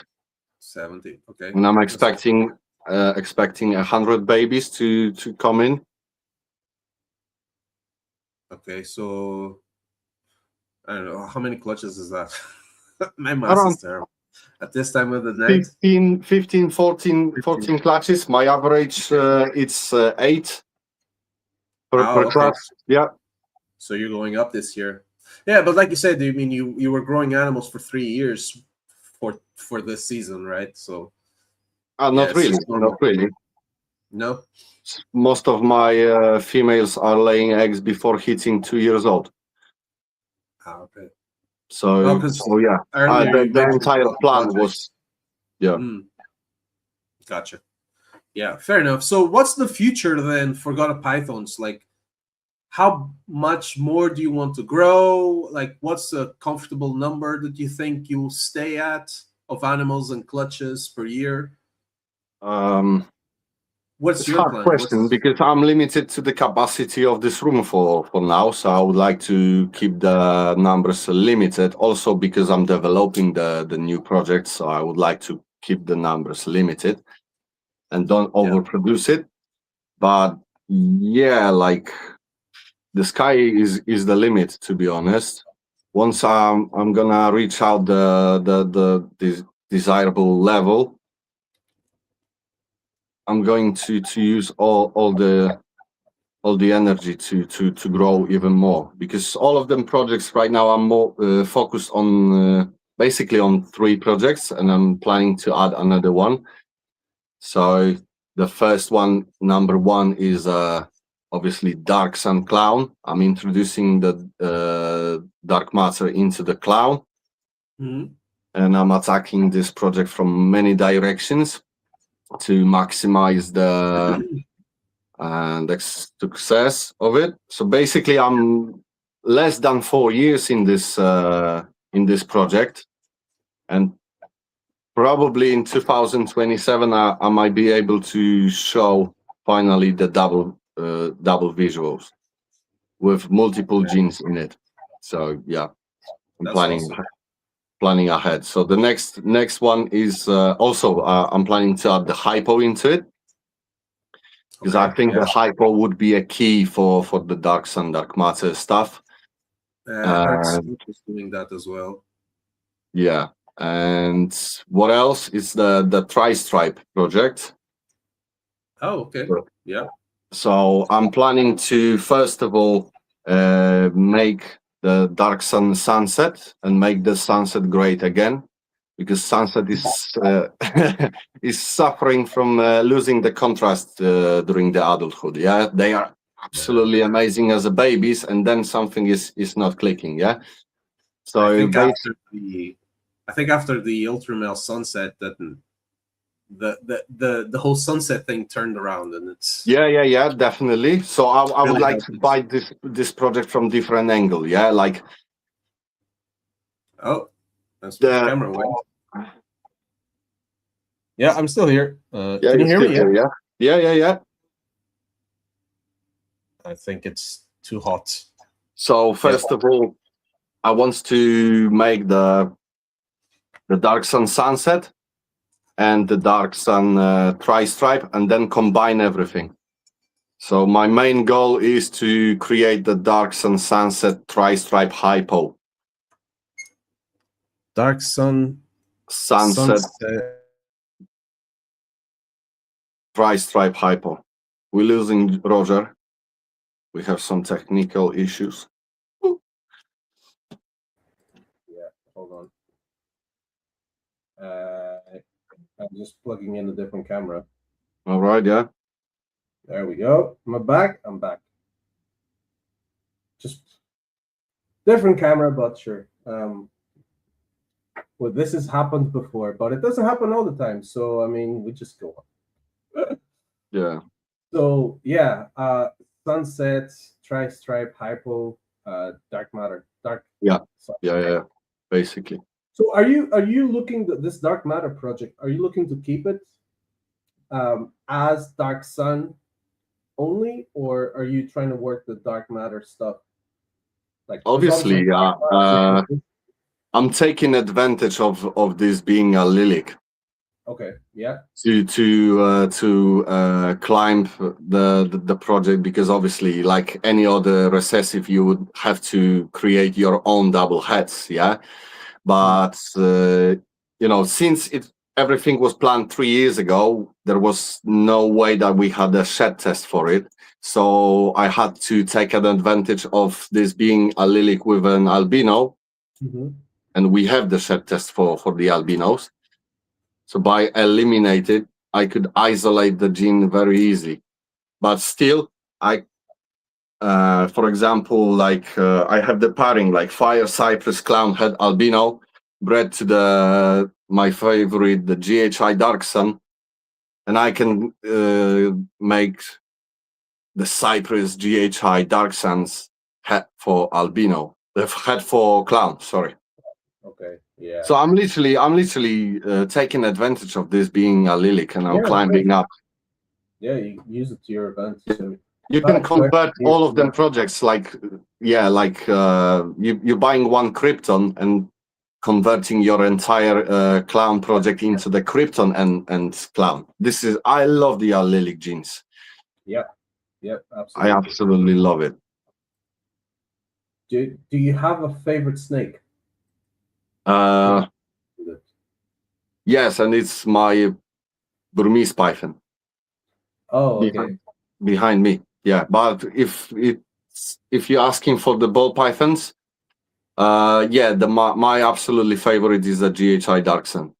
70. Okay, and I'm that's good. expecting 100 babies to come in. Okay, so I don't know how many clutches is that. My math is Around terrible at this time of the night. 15, 14, 15. 14 clutches. My average Okay. it's 8 per Oh, okay. clutch. Yeah. So you're going up this year. Yeah, but like you said, I mean you were growing animals for 3 years for this season, right? So yeah, Not it's really, just not normal. really. No. Most of my females are laying eggs before hitting 2 years old. Ah, okay. No, So, because so yeah, earlier you the mentioned entire plan was projects. yeah. Mm, gotcha. Yeah, fair enough. So what's the future then for God of Pythons? Like how much more do you want to grow? Like what's a comfortable number that you think you'll stay at of animals and clutches per year? Um, What's it's a your hard plan? question What's because I'm limited to the capacity of this room for now. So I would like to keep the numbers limited. Also because I'm developing the new project, so I would like to keep the numbers limited and don't yeah. overproduce it. But yeah, like the sky is the limit, to be honest. once I'm gonna reach out the desirable level, I'm going to use all the energy to grow even more, because all of them projects right now I'm more focused on basically on 3 projects, and I'm planning to add another one. So the first one, number 1, is obviously Dark Sun Clown. I'm introducing the dark matter into the clown, and I'm attacking this project from many directions to maximize the success of it. So basically, I'm less than 4 years in this project, and probably in 2027 I might be able to show finally the double visuals with multiple genes in it. So yeah, I'm That's awesome. planning ahead. So the next one is also I'm planning to add the hypo into it, because I think the hypo would be a key for the dark sun, dark matter stuff. I heard Scoop is doing that as well. Yeah. And what else is the tri-stripe project? Oh, okay. Yeah. So I'm planning to first of all make the dark sun sunset and make the sunset great again, because sunset is is suffering from losing the contrast during the adulthood. Yeah, they are absolutely amazing as a babies, and then something is not clicking. Yeah, so I think after the ultra male sunset, that the whole sunset thing turned around, and it's yeah, definitely. So I would like to buy this project from different angle. Yeah, like that's the camera went. Yeah, I'm still here. Can you hear me? Yeah. I think it's too hot. So first of all, I want to make the dark sun sunset and the dark sun tri-stripe, and then combine everything. So my main goal is to create the dark sun sunset tri-stripe hypo. Dark sun sunset. Tri-stripe hypo. We're losing Roger. We have some technical issues. Yeah, hold on. I'm just plugging in a different camera. All right, yeah. There we go. Am I back? I'm back. Just different camera, but sure. Well, this has happened before, but it doesn't happen all the time. So I mean, we just go on. Yeah. So yeah, sunset, tri-stripe, hypo, dark matter, dark. Yeah. Yeah. Basically. So are you looking at this dark matter project? Are you looking to keep it as dark sun only, or are you trying to work the dark matter stuff? Like obviously, I'm taking advantage of this being a Lilac. Okay. Yeah. To climb the project, because obviously, like any other recessive, you would have to create your own double heads. Yeah, but since everything was planned 3 years ago, there was no way that we had a shed test for it. So I had to take an advantage of this being a Lilac with an albino, and we have the shed test for the albinos. So by eliminating, I could isolate the gene very easily. But still, for example, like I have the pairing like Fire Cypress Clown Head Albino bred to my favorite, the GHI Dark Sun, and I can make the Cypress GHI Dark Sun's head for albino, the head for clown. Sorry. Okay. Yeah. So I'm literally taking advantage of this being a Lilac, and I'm climbing up. Yeah, you use it to your advantage. So you can convert all of them projects like you're buying one Krypton and converting your entire clown project into the Krypton and clown. I love the Lilac genes. Yeah, absolutely. I absolutely love it. Do you have a favorite snake? Uh, yes, and it's my Burmese python Oh, okay. behind behind me. Yeah, but if you're asking for the ball pythons, yeah, my absolutely favorite is the GHI Dark Sun.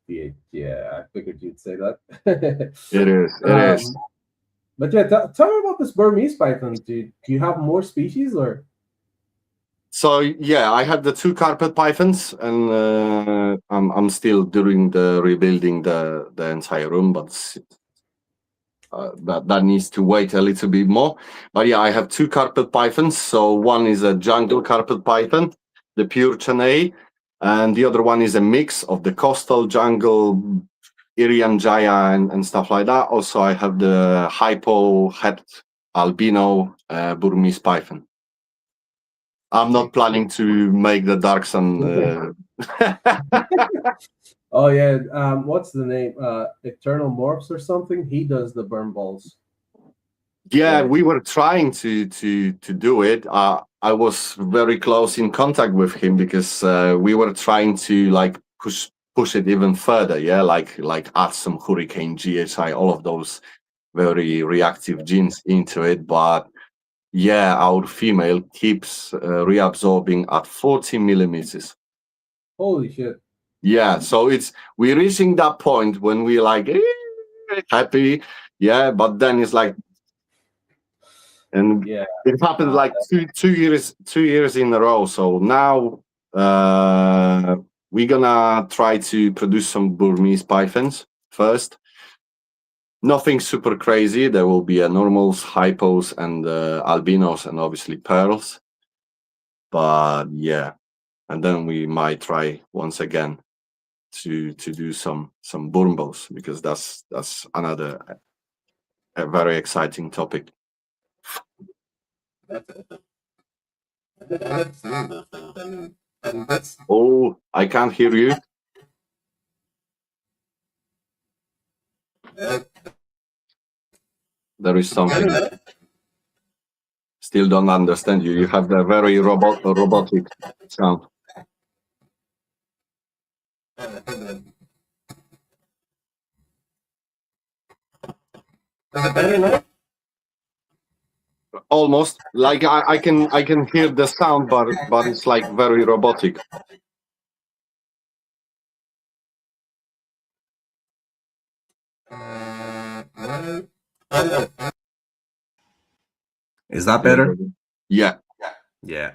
Yeah, yeah, I figured you'd say that. It is. It is. um, but yeah, tell me about this Burmese python. Do you have more species or? So yeah, I had the two carpet pythons, and I'm still doing the rebuilding the entire room, but that needs to wait a little bit more. But yeah, I have two carpet pythons. So one is a jungle carpet python, the pure Chennai, and the other one is a mix of the coastal jungle, Irian Jaya, and stuff like that. Also, I have the hypo head albino Burmese python. I'm not planning to make the dark sun. Oh yeah, what's the name? Eternal Morphs or something. He does the burn balls. Yeah, Yeah. we were trying to do it. I was very close in contact with him because we were trying to like push it even further. Yeah, like add some Hurricane GHI, all of those very reactive genes into it. But yeah, our female keeps reabsorbing at 40 millimeters. Holy shit. Yeah, so we're reaching that point when we're like happy, yeah, but then it's like, and Yeah. it happened like two years in a row. So now we're gonna try to produce some Burmese pythons first. Nothing super crazy. There will be a normals, hypos, and albinos, and obviously pearls. But yeah, and then we might try once again to do some burmbos, because that's another a very exciting topic. Oh, I can't hear you. There is something. Still don't understand you. You have the very robotic sound. Almost like I can hear the sound, but it's like very robotic. Is that Yeah, better? yeah. Yeah,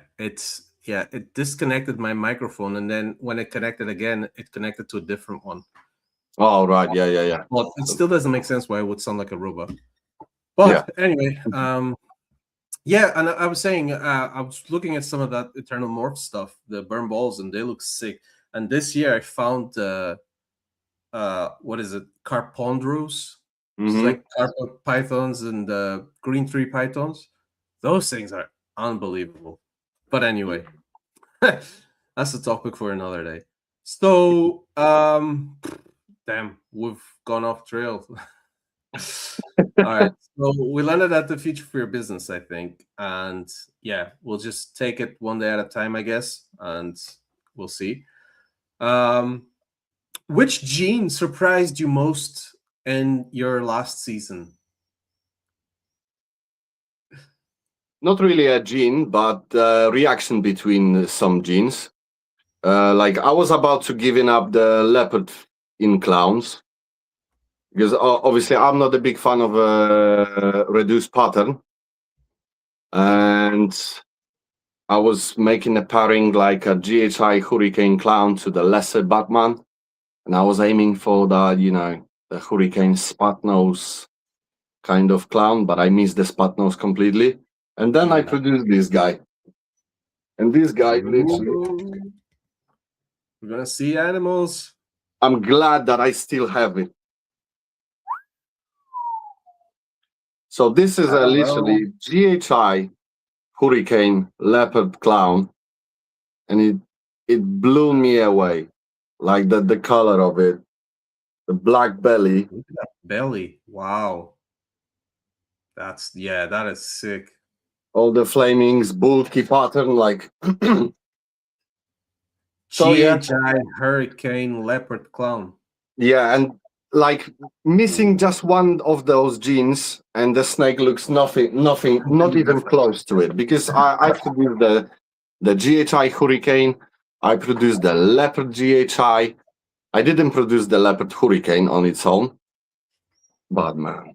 it disconnected my microphone, and then when it connected again, it connected to a different one. Oh right, yeah. Well, it still doesn't make sense why it would sound like a robot. Yeah. But anyway, yeah, and I was saying, I was looking at some of that Eternal Morph stuff, the burn balls, and they look sick. And this year I found what is it, Carpondrus, which is Mm-hmm. like carpet pythons and green tree pythons. Those things are unbelievable. But anyway, that's a topic for another day. So, damn, we've gone off trail. All right, so we landed at the future for your business, I think, and yeah, we'll just take it one day at a time, I guess, and we'll see. Um, which gene surprised you most in your last season? Not really a gene, but reaction between some genes. Like I was about to giving up the leopard in clowns, because obviously I'm not a big fan of reduced pattern, and I was making a pairing like a GHI Hurricane clown to the lesser Batman, and I was aiming for the Hurricane Spot Nose kind of clown, but I missed the Spot Nose completely. And then I produced this guy, and this guy literally. Ooh, we're gonna see animals. I'm glad that I still have it. So this is a Hello. literally GHI Hurricane Leopard Clown, and it blew me away. Like the color of it, the black belly. Look at that belly. Wow. That is sick. all the flamings, bulky pattern, like so yeah, GHI Hurricane Leopard Clown. yeah, and like missing just one of those genes, and the snake looks nothing, not even close to it. Because I produced the GHI Hurricane, I produced the Leopard GHI. I didn't produce the Leopard Hurricane on its own, but man,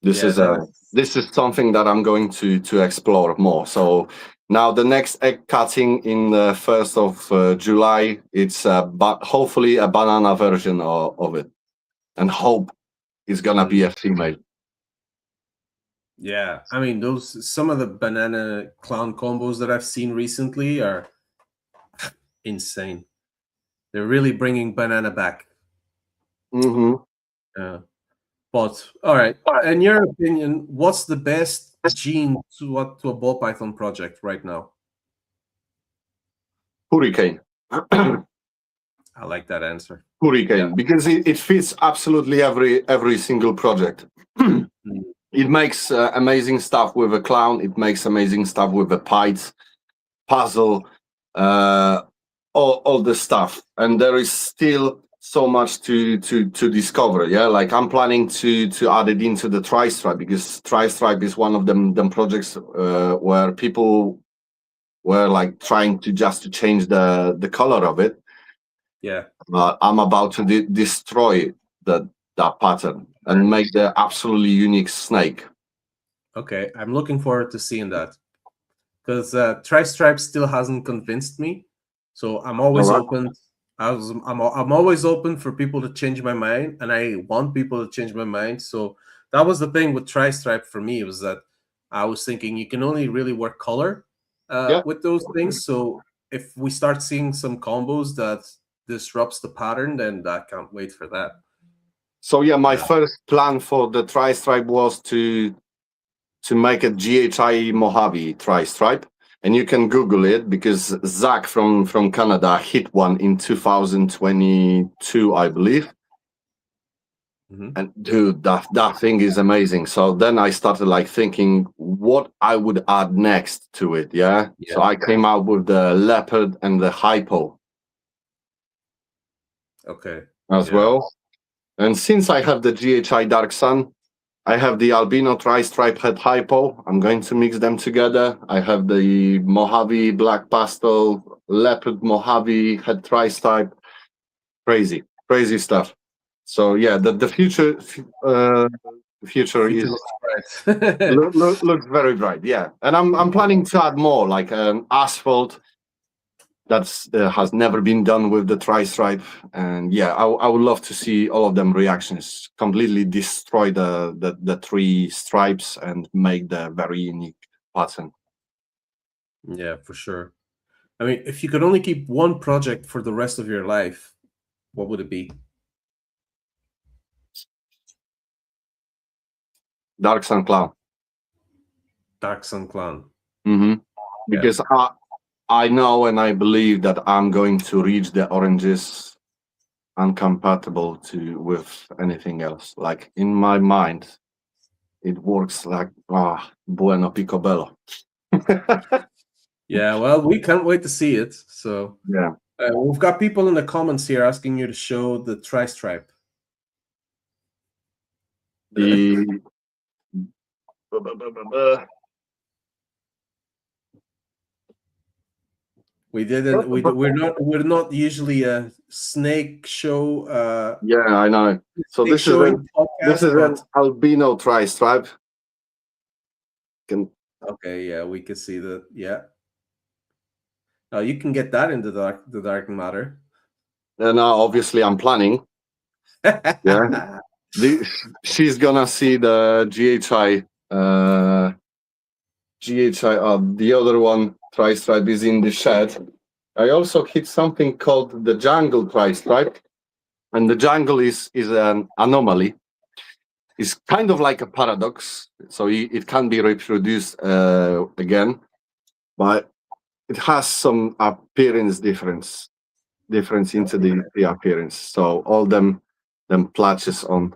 this Yeah, is this is something that I'm going to explore more. So now the next egg cutting in the 1st of July, it's but hopefully a banana version of it, and hope it's gonna be a female. yeah. I mean, those some of the banana clown combos that I've seen recently are insane. They're really bringing banana back. Mm-hmm. Yeah. But all right, in your opinion, what's the best gene to a ball python project right now? Hurricane. I like that answer. Hurricane, because it fits absolutely every single project. Mm. It makes amazing stuff with a clown. It makes amazing stuff with a pites, puzzle, all the stuff. And there is still so much to discover. Yeah, like I'm planning to add it into the tri-stripe, because tri-stripe is one of them projects where people were like trying to just to change the color of it. Yeah. But I'm about to destroy that pattern and make the absolutely unique snake. Okay, I'm looking forward to seeing that, because tri-stripe still hasn't convinced me. So I'm always Alright. open. I'm always open for people to change my mind, and I want people to change my mind. So that was the thing with tri-stripe for me, was that I was thinking you can only really work color Yeah. with those things. So if we start seeing some combos that disrupts the pattern, then I can't wait for that. So yeah, my Yeah. first plan for the tri-stripe was to make a GHI Mojave tri-stripe, and you can Google it, because Zach from Canada hit one in 2022, I believe. Mhm. And dude, that thing is amazing. So then I started like thinking what I would add next to it. Yeah. So I came out with the leopard and the hypo Okay. as well. And since I have the GHI Dark Sun, I have the albino tri-stripe head hypo. I'm going to mix them together. I have the Mojave black pastel, leopard Mojave head tri-stripe. Crazy stuff. So yeah, the future is looks bright. looks very bright. Yeah, and I'm planning to add more, like asphalt. That's has never been done with the tri-stripe, and yeah, I would love to see all of them reactions completely destroy the three stripes and make the very unique pattern. Yeah, for sure. I mean, if you could only keep one project for the rest of your life, what would it be? Dark Sun Clown. Dark Sun Clown. Mm-hmm. Because I know and I believe that I'm going to reach the oranges uncompatible with anything else. Like in my mind, it works like bueno picobello. Yeah, well, we can't wait to see it. So yeah, we've got people in the comments here asking you to show the tri-stripe. the We didn't. We're not usually a snake show. yeah, I know. So this is an albino tri-stripe. Okay, yeah, we can see that. Yeah. Now you can get that into the dark matter. Now, obviously, I'm planning. Yeah, she's gonna see the GHI. The other one tri-stripe is in the shed. I also hit something called the jungle tri-stripe, and the jungle is an anomaly. It's kind of like a paradox, so it can be reproduced again, but it has some appearance difference into the appearance. So all them patches on.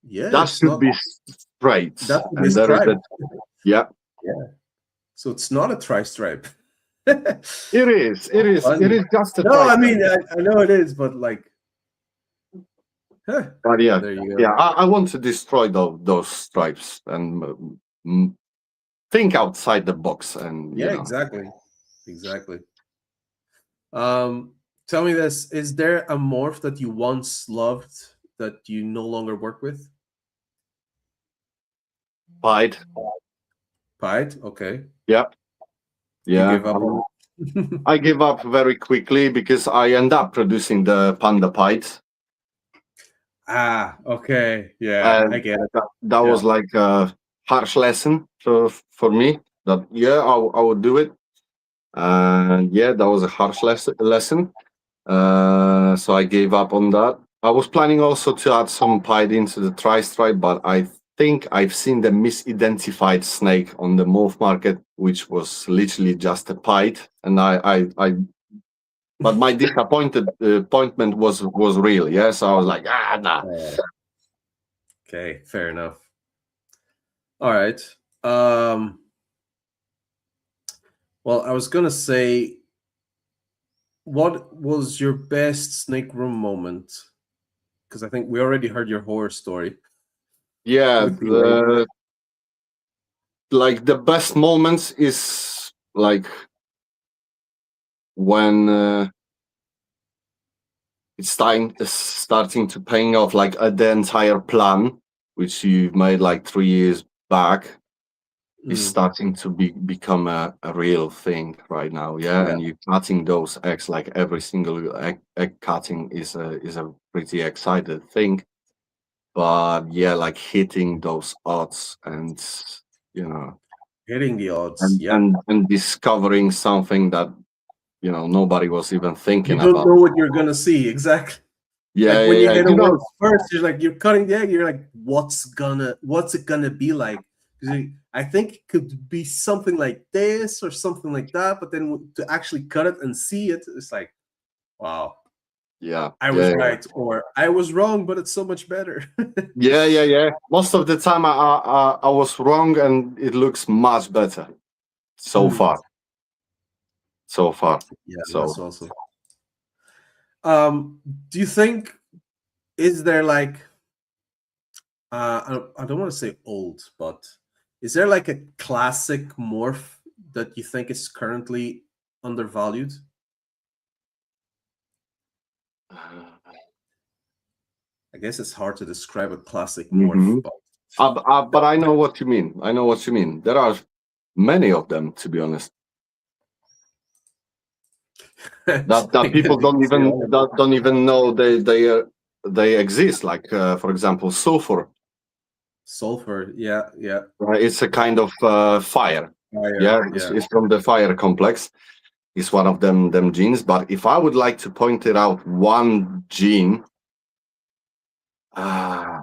Yeah, That should be straight. And there is yeah. Yeah. So it's not a tri-stripe. It is. It is. It Funny. is just a No, I tri-stripe. mean I know it is, but like, huh, But yeah, there you yeah. go. I want to destroy those stripes and think outside the box, and Yeah, exactly. Exactly. Um, Tell me this: is there a morph that you once loved that you no longer work with? fight. Pied? Okay. Yeah, You yeah. give up on I give up very quickly because I end up producing the panda pies. Ah, okay. Yeah, I And get it. that Yeah. was like a harsh lesson for me. That yeah, I would do it. And yeah, that was a harsh lesson. So I gave up on that. I was planning also to add some pied into the tri-stripe, but I think I've seen the misidentified snake on the morph market, which was literally just a pied, and but my disappointment was real. Yeah, so I was like, nah. Okay, fair enough. All right. Um, well, I was gonna say, what was your best snake room moment? Because I think we already heard your horror story Yeah, with the egg. like the best moments is like when it's starting to paying off, like the entire plan which you've made like 3 years back is Mm, starting to become a real thing right now. Yeah, yeah, and you cutting those eggs, like every single egg cutting is a pretty excited thing. But yeah, like hitting those odds and you know hitting the odds. Yeah, and discovering something that nobody was even you thinking don't about. know what you're gonna see exactly. Yeah, Like when yeah, you yeah. hit a world first, you're like you're cutting the egg. You're like, what's it gonna be like? Because I think it could be something like this or something like that. But then to actually cut it and see it, it's like, wow, yeah, I was yeah, yeah, right or I was wrong, but it's so much better. yeah, yeah, yeah. Most of the time, I was wrong, and it looks much better so Mm, far, so far. yeah, that's So awesome. Do you think is there like I don't want to say old, but is there like a classic morph that you think is currently undervalued? I guess it's hard to describe a classic morph, hmm but I know what you mean. I know what you mean. There are many of them, to be honest. but That I guess people you can say all of them. don't even know they exist. Like for example, sulfur. Sulfur, yeah, yeah, It's a kind of fire. Yeah, fire, yeah. it's from the fire complex. It's one of them genes. But if I would like to point it out one gene, uh,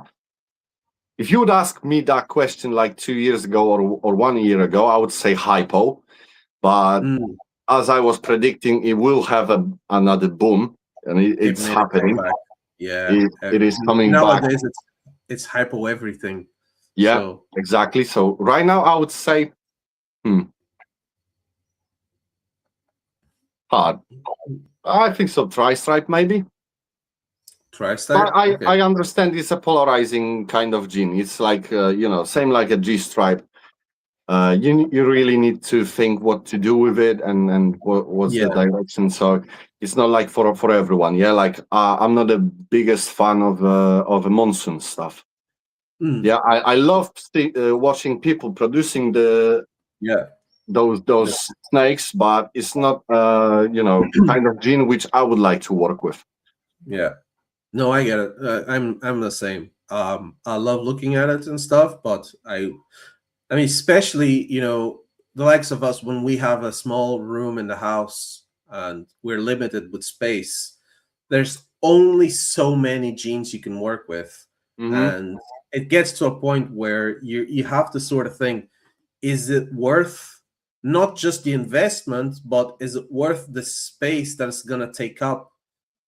if you would ask me that question like 2 years ago or 1 year ago, I would say hypo. But Mm, as I was predicting, it will have another boom, and it it's made a happening. comeback. Yeah, It is coming back. nowadays it's hypo everything. Yeah, So exactly. So right now, I would say hmm, hard. I think so. Tri-stripe maybe. But tri-stripe, I, okay. I understand it's a polarizing kind of gene. It's like same like a G stripe. You really need to think what to do with it and what's Yeah. the direction. So it's not like for everyone. Yeah, like I'm not the biggest fan of monsoon stuff. Mm, Yeah, I love watching people producing yeah. those snakes, but it's not kind of gene which I would like to work with. Yeah. No, I get it. I'm the same. I love looking at it and stuff, but I mean, especially the likes of us when we have a small room in the house and we're limited with space. There's only so many genes you can work with, Hmm and it gets to a point where you have to sort of think: is it worth not just the investment, but is it worth the space that it's gonna take up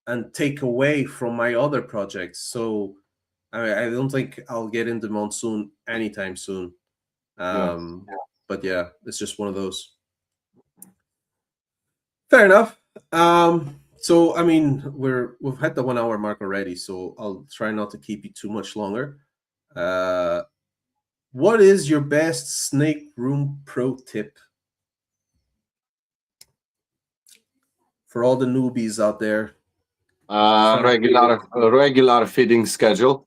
and take away from my other projects? So I don't think I'll get into monsoon anytime soon. Yeah. Um, But yeah, it's just one of those. Fair enough. So I mean, we've hit the 1 hour mark already, so I'll try not to keep you too much longer. Uh, what is your best snake room pro tip for all the newbies out there? Trying Regular feeding schedule,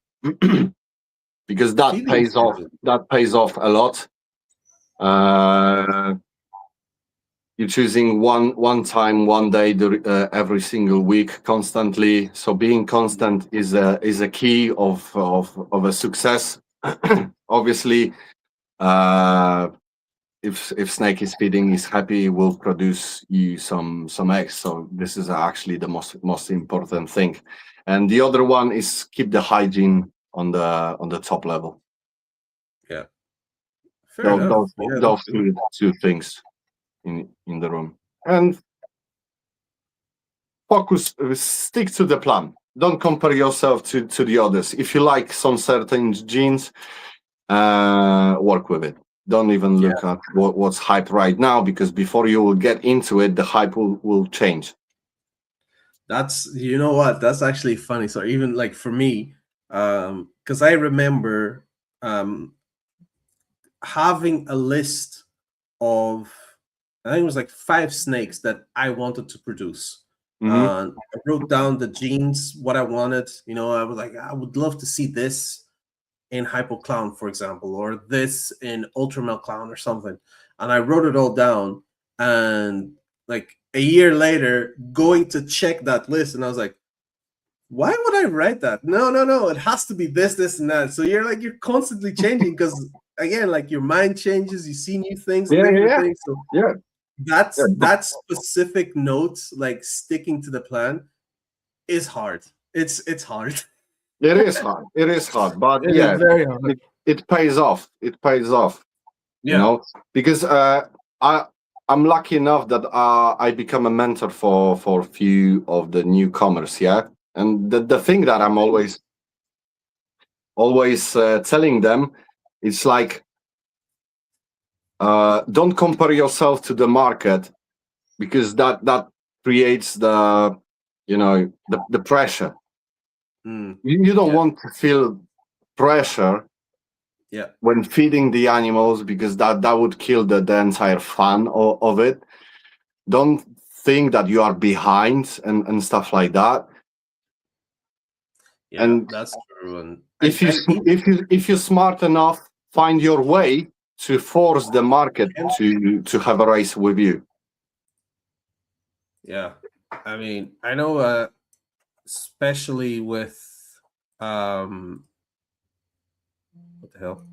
because that feeding pays off. schedule. That pays off a lot. Uh, you're choosing one time, one day, every single week, constantly. So being constant is a key of a success. Obviously, uh, if snake is feeding, is happy, will produce you some eggs. So this is actually the most important thing. And the other one is keep the hygiene on the top level. Yeah, fair Those enough. those, Yeah, those that's good. two things in the room. And focus, stick to the plan. Don't compare yourself to the others. If you like some certain genes, work with it. Don't even Yeah, look at what's hype right now, because before you will get into it, the hype will change. that's you know what? That's actually funny. So even like for me, because I remember um having a list of, I think it was like 5 snakes that I wanted to produce. Hmm. I wrote down the genes, what I wanted. I was like, I would love to see this in Hypoclown, for example, or this in Ultramel Clown or something. And I wrote it all down. And like a year later, going to check that list, and I was like, why would I write that? No, no, no. It has to be this, this, and that. So you're constantly changing because again, like your mind changes, you see new things and Yeah, different yeah, things. So yeah, yeah. that specific note, like sticking to the plan, is hard. It's hard. It is hard. It is hard, but It is yeah, very hard. it pays off. It pays off. You Yeah. know, because I I'm lucky enough that I become a mentor for a few of the newcomers. Yeah, and the thing that I'm always telling them, it's like, don't compare yourself to the market, because that creates the pressure. Mm, You don't yeah. want to feel pressure Yeah. when feeding the animals, because that would kill the entire fun of it. Don't think that you are behind and stuff like that. Yeah. And That's true. And if you I even if you're smart enough, find your way to force the market to have a race with you. yeah. I mean, I know especially with um what the hell?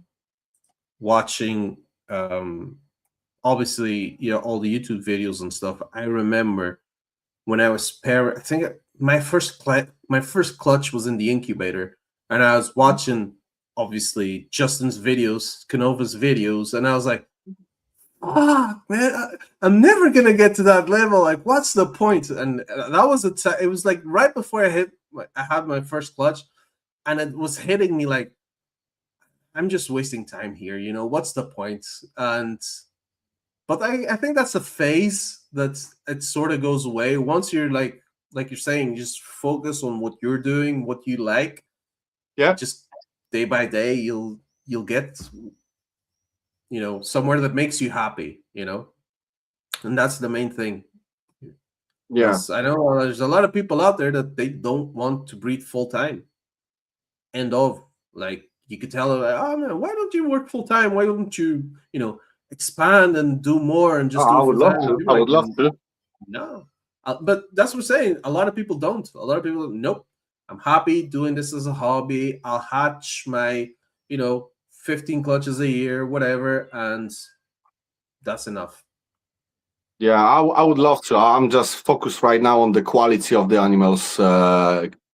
Watching obviously, all the YouTube videos and stuff. I remember when I was I think my first clutch was in the incubator, and I was watching obviously Justin's videos, Canova's videos, and I was like, "Ah, man, I'm never gonna get to that level. Like, what's the point?" And that was it was like right before I had my first clutch, and it was hitting me like I'm just wasting time here. What's the point? And but I think that's a phase that it sort of goes away once you're like you're saying, just focus on what you're doing, what you like. Yeah, Just day by day, you'll get somewhere that makes you happy. And that's the main thing. yeah. Because I know there's a lot of people out there that they don't want to breed full time. End of. Like you could tell them, like, oh man, why don't you work full time? Why don't you expand and do more and just do I it would full love time? And to. you're I like, would love to. no. But that's what I'm saying. A lot of people don't. A lot of people, nope. I'm happy doing this as a hobby. I'll hatch my, 15 clutches a year, whatever, and that's enough. Yeah, I would love to. I'm just focused right now on the quality of the animals,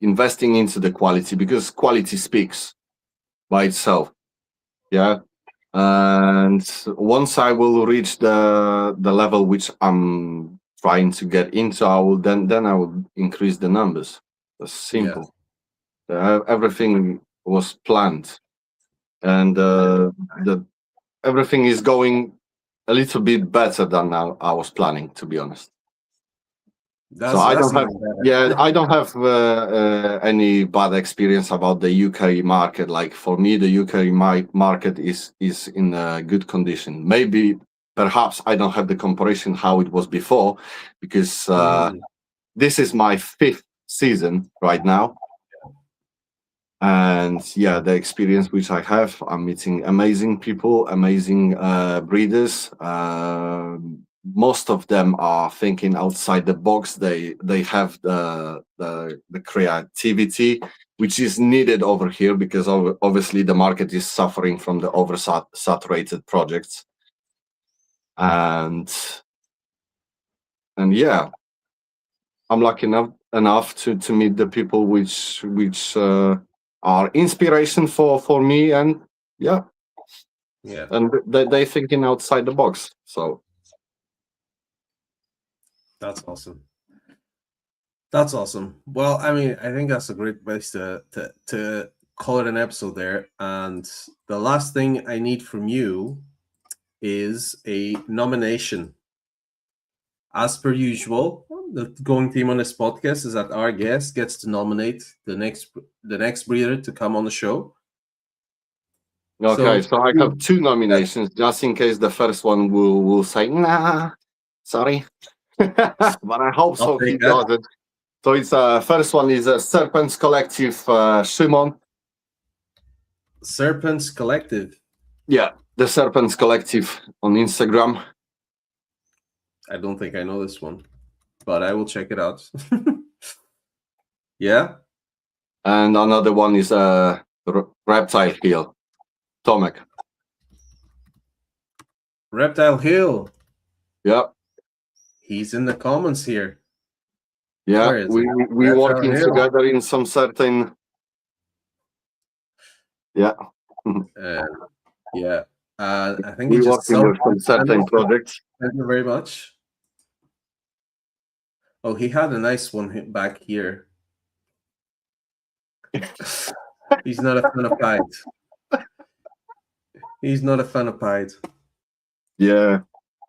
investing into the quality, because quality speaks by itself. Yeah. And once I will reach the level which I'm trying to get into, I will then I will increase the numbers. That's Yeah. simple. Everything was planned, and Yeah. the everything is going a little bit better than I was planning, to be honest. So I That's don't have, even yeah, better. I don't have any bad experience about the UK market. Like for me, the UK market is in a good condition. Maybe, perhaps I don't have the comparison how it was before, because Mm, this is my fifth season right now. And yeah, the experience which I have, I'm meeting amazing people, amazing breeders. Most of them are thinking outside the box. They have the creativity which is needed over here, because obviously the market is suffering from the oversaturated projects. And yeah, I'm lucky enough to meet the people which are inspiration for me. And yeah, yeah, and they thinking outside the box. So that's awesome. That's awesome. Well, I mean, I think that's a great place to call it an episode there. And the last thing I need from you is a nomination. As per usual, the going theme on this podcast is that our guest gets to nominate the next breeder to come on the show. okay, So so I have two nominations, just in case the first one will say nah, sorry, but I hope I'll so he take that. doesn't. So it's first one is Serpents Collective, Shimon. Serpents Collective. Yeah, the Serpents Collective on Instagram. I don't think I know this one, but I will check it out. Yeah, And another one is Reptile Heel, Tomek. Reptile Hill. Yeah, He's in the comments here. yeah. Where is We he? we Reptile working Hill. together in some certain. Yeah, Uh, yeah. I think he we just working saw with some certain it. projects. Thank you very much. Oh, he had a nice one back here. He's not a fan of pied. He's not a fan of pied. Yeah,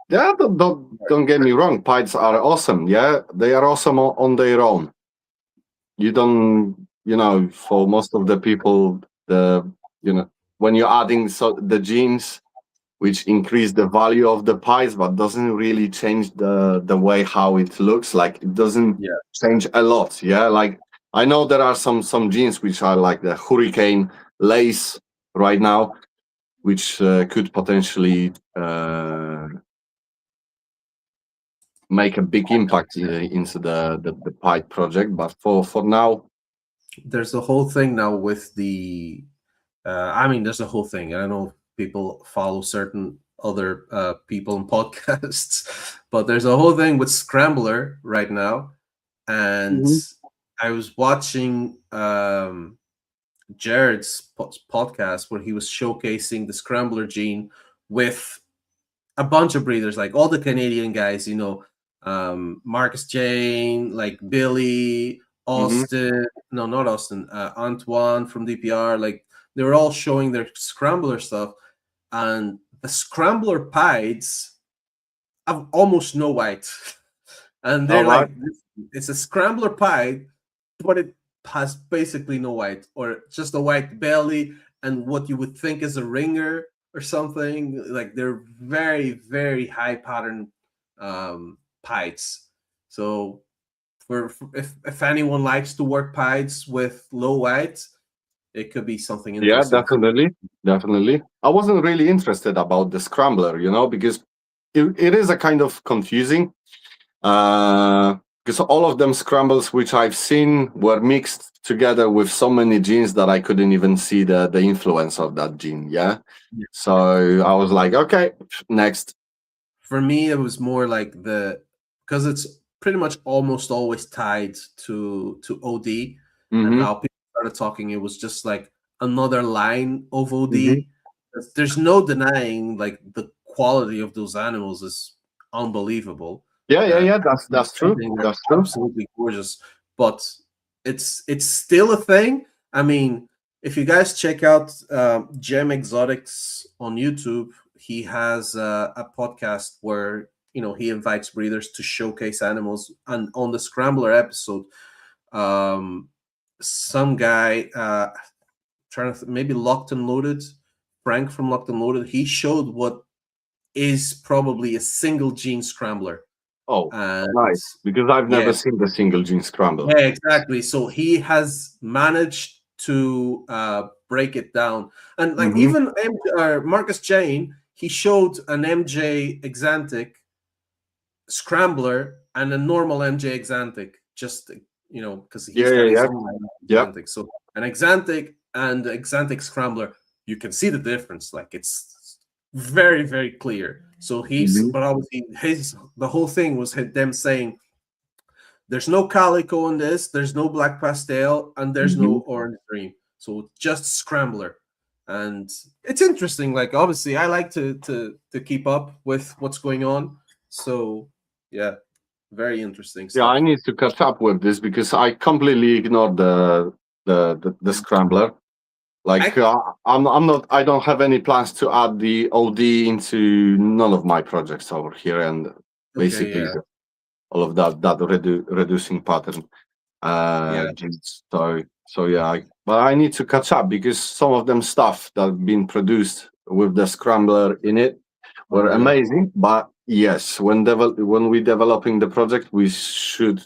yeah. Don't get me wrong. Pies are awesome. Yeah, they are awesome on their own. You don't, for most of the people, when you're adding the genes which increase the value of the pies, but doesn't really change the way how it looks. Like it doesn't Yeah. change a lot. Yeah, like I know there are some genes which are like the hurricane lace right now, which could potentially make a big impact into the pie project. But for now, There's a whole thing now with the. I mean, there's a whole thing. I know people follow certain other people in podcasts, but there's a whole thing with Scrambler right now, and Mhm. I was watching Jared's podcast where he was showcasing the Scrambler gene with a bunch of breeders, like all the Canadian guys, Marcus Jane, like Billy, Mhm. Austin, no, not Austin, Antoine from DPR, like they were all showing their Scrambler stuff, and the Scrambler pieds have almost no white, and All they're right. like, it's a Scrambler pied, but it has basically no white, or just a white belly and what you would think is a ringer or something. Like they're very, very high pattern pieds. So if anyone likes to work pieds with low white, it could be something Yeah, interesting. definitely. Definitely. I wasn't really interested about the scrambler, because it is a kind of confusing. Because all of them scrambles which I've seen were mixed together with so many genes that I couldn't even see the influence of that gene. Yeah. Yeah. So I was like, okay, next. For me, it was more like because it's pretty much almost always tied to OD, and Mm-hmm. how people started talking. It was just like another line of Mm-hmm. OD. There's no denying like the quality of those animals is unbelievable. Yeah, yeah, Uh, yeah. That's true. Something That's that's true. absolutely gorgeous, but it's still a thing. I mean, if you guys check out Gem Exotics on YouTube, he has a podcast where he invites breeders to showcase animals. And on the Scrambler episode, some guy trying to maybe Locked and Loaded, Frank from Locked and Loaded, he showed what is probably a single gene scrambler. Oh, And nice. Because I've yeah, never seen the single gene scramble. yeah, exactly. So he has managed to break it down, and like Mm-hmm. even Marcus Jane, he showed an MJ Exantic scrambler and a normal MJ Exantic, just because Yeah, he's yeah, got his yeah. own Yeah. Exantic. So an Exantic and Exantic scrambler, you can see the difference. Like it's very, very clear. So Mm-hmm. but obviously the whole thing was them saying there's no calico in this, there's no black pastel, and there's no Mm-hmm. orange dream. So just scrambler. And it's interesting. Like obviously I like to keep up with what's going on. So yeah, very interesting Yeah, I stuff. need to catch up with this because I completely ignored the scrambler. Like I, I'm not. I don't have any plans to add the OD into none of my projects over here, and okay, basically yeah. all of that reducing pattern. Yeah. So yeah. But I need to catch up because some of them stuff that been produced with the scrambler in it were Unreal. amazing. But yes, when we developing the project, we should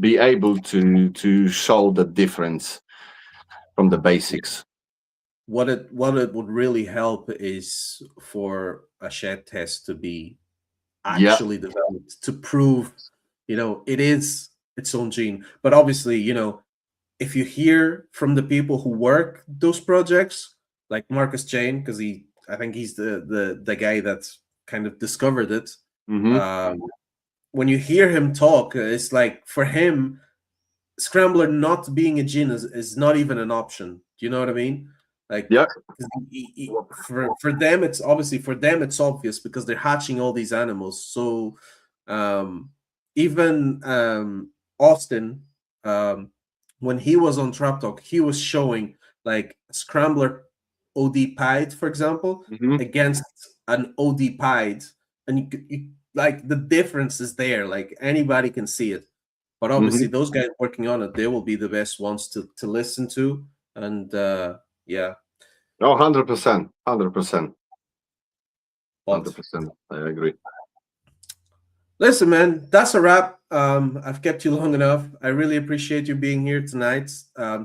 be able to show the difference from the basics. What it would really help is for a shed test to be Yeah. actually developed to prove, it is its own gene. But obviously, if you hear from the people who work those projects, like Marcus Jane, because I think he's the guy that kind of discovered it. Mm-hmm. Um, when you hear him talk, it's like for him, Scrambler not being a gene is not even an option. Do you know what I mean? Like, Yeah. 'cause for them, it's obviously for them it's obvious because they're hatching all these animals. So um, even Austin, when he was on Trap Talk, he was showing like Scrambler OD Pied, for example, Mm-hmm. against an OD Pied, and like the difference is there. Like anybody can see it. But Mm-hmm. obviously, those guys working on it, they will be the best ones to listen to. And yeah, Oh, 100%. 100%. but 100%. I agree. listen, man, that's a wrap. I've kept you long enough. I really appreciate you being here tonight,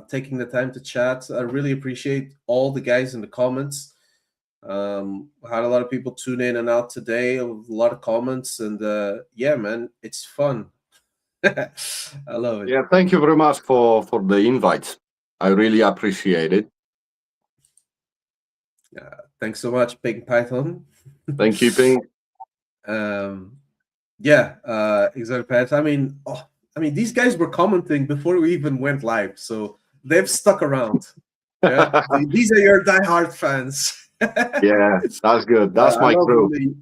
taking the time to chat. I really appreciate all the guys in the comments. Had a lot of people tune in and out today, a lot of comments, and yeah, man, it's fun. I love it. Yeah, thank you very much for the invite. I really appreciate it. Thanks so much, Big Python. Thank you, Ping. um, Yeah, exactly, Pat. I mean, these guys were commenting before we even went live, so they've stuck around. Yeah, these are your diehard fans. Yeah, that's good. That's I my love crew.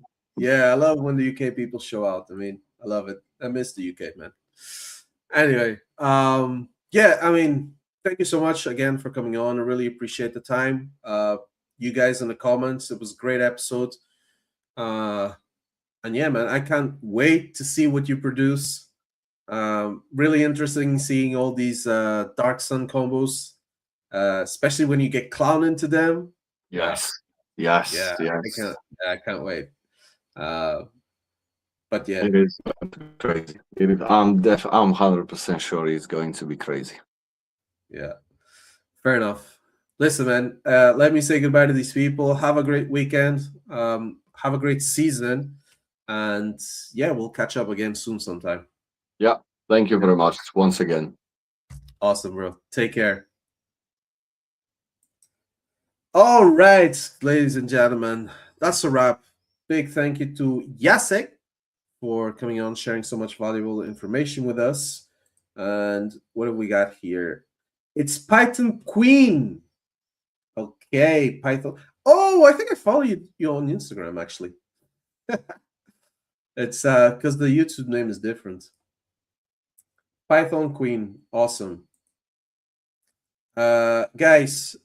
I love when the UK people show out. I mean, I love it. I miss the UK, man. Anyway, yeah, I mean, thank you so much again for coming on. I really appreciate the time. You guys in the comments, it was a great episode. Uh, and yeah, man, I can't wait to see what you produce. Really interesting seeing all these Dark Sun combos, especially when you get Clown into them. Yeah, Yes. Yes. yeah, Yes. I can't wait. Uh, but yeah, It is going to be crazy. I'm 100% sure it's going to be crazy. yeah, fair enough. Listen, man, let me say goodbye to these people. Have a great weekend. Have a great season, and yeah, we'll catch up again soon sometime. Yeah. Thank you Yeah, very much once again. awesome, bro. Take care. All right, ladies and gentlemen, that's a wrap. Big thank you to Jacek for coming on, sharing so much valuable information with us. And what have we got here? It's Python Queen. Okay, Python. Oh, I think I follow you on Instagram actually. It's because the YouTube name is different. Python Queen, awesome. Guys,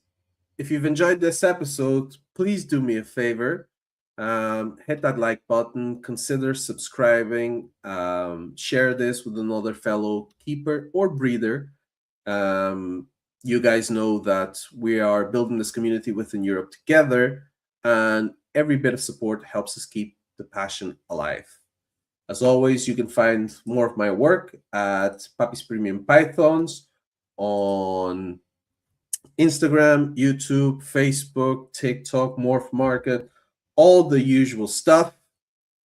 if you've enjoyed this episode, please do me a favor. hit that like button, consider subscribing, share this with another fellow keeper or breeder. Um, you guys know that we are building this community within Europe together, and every bit of support helps us keep the passion alive. As always, you can find more of my work at Pappy's Premium Pythons on Instagram, YouTube, Facebook, TikTok, Morph Market, all the usual stuff.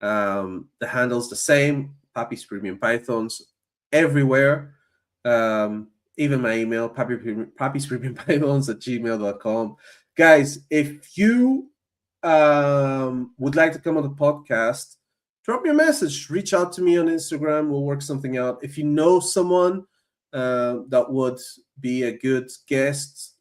The handle's the same, Pappy's Premium Pythons, everywhere. Even my email, Pappy's Premium Pythons at gmail.com. Guys, if you would like to come on the podcast, drop me a message. Reach out to me on Instagram. We'll work something out. If you know someone that would be a good guest,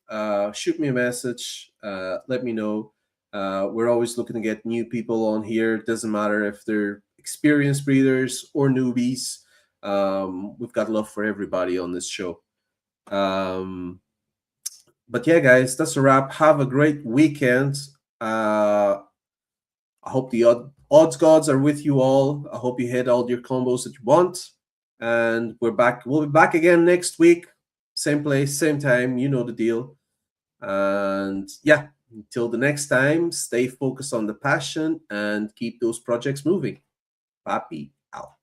shoot me a message. Let me know. We're always looking to get new people on here. It doesn't matter if they're experienced breeders or newbies. We've got love for everybody on this show. But yeah, guys, that's a wrap. Have a great weekend. I hope the odds gods are with you all. I hope you hit all your combos that you want. And we're back. We'll be back again next week. Same place, same time. You know the deal. And yeah, until the next time, stay focused on the passion and keep those projects moving. Pappy out.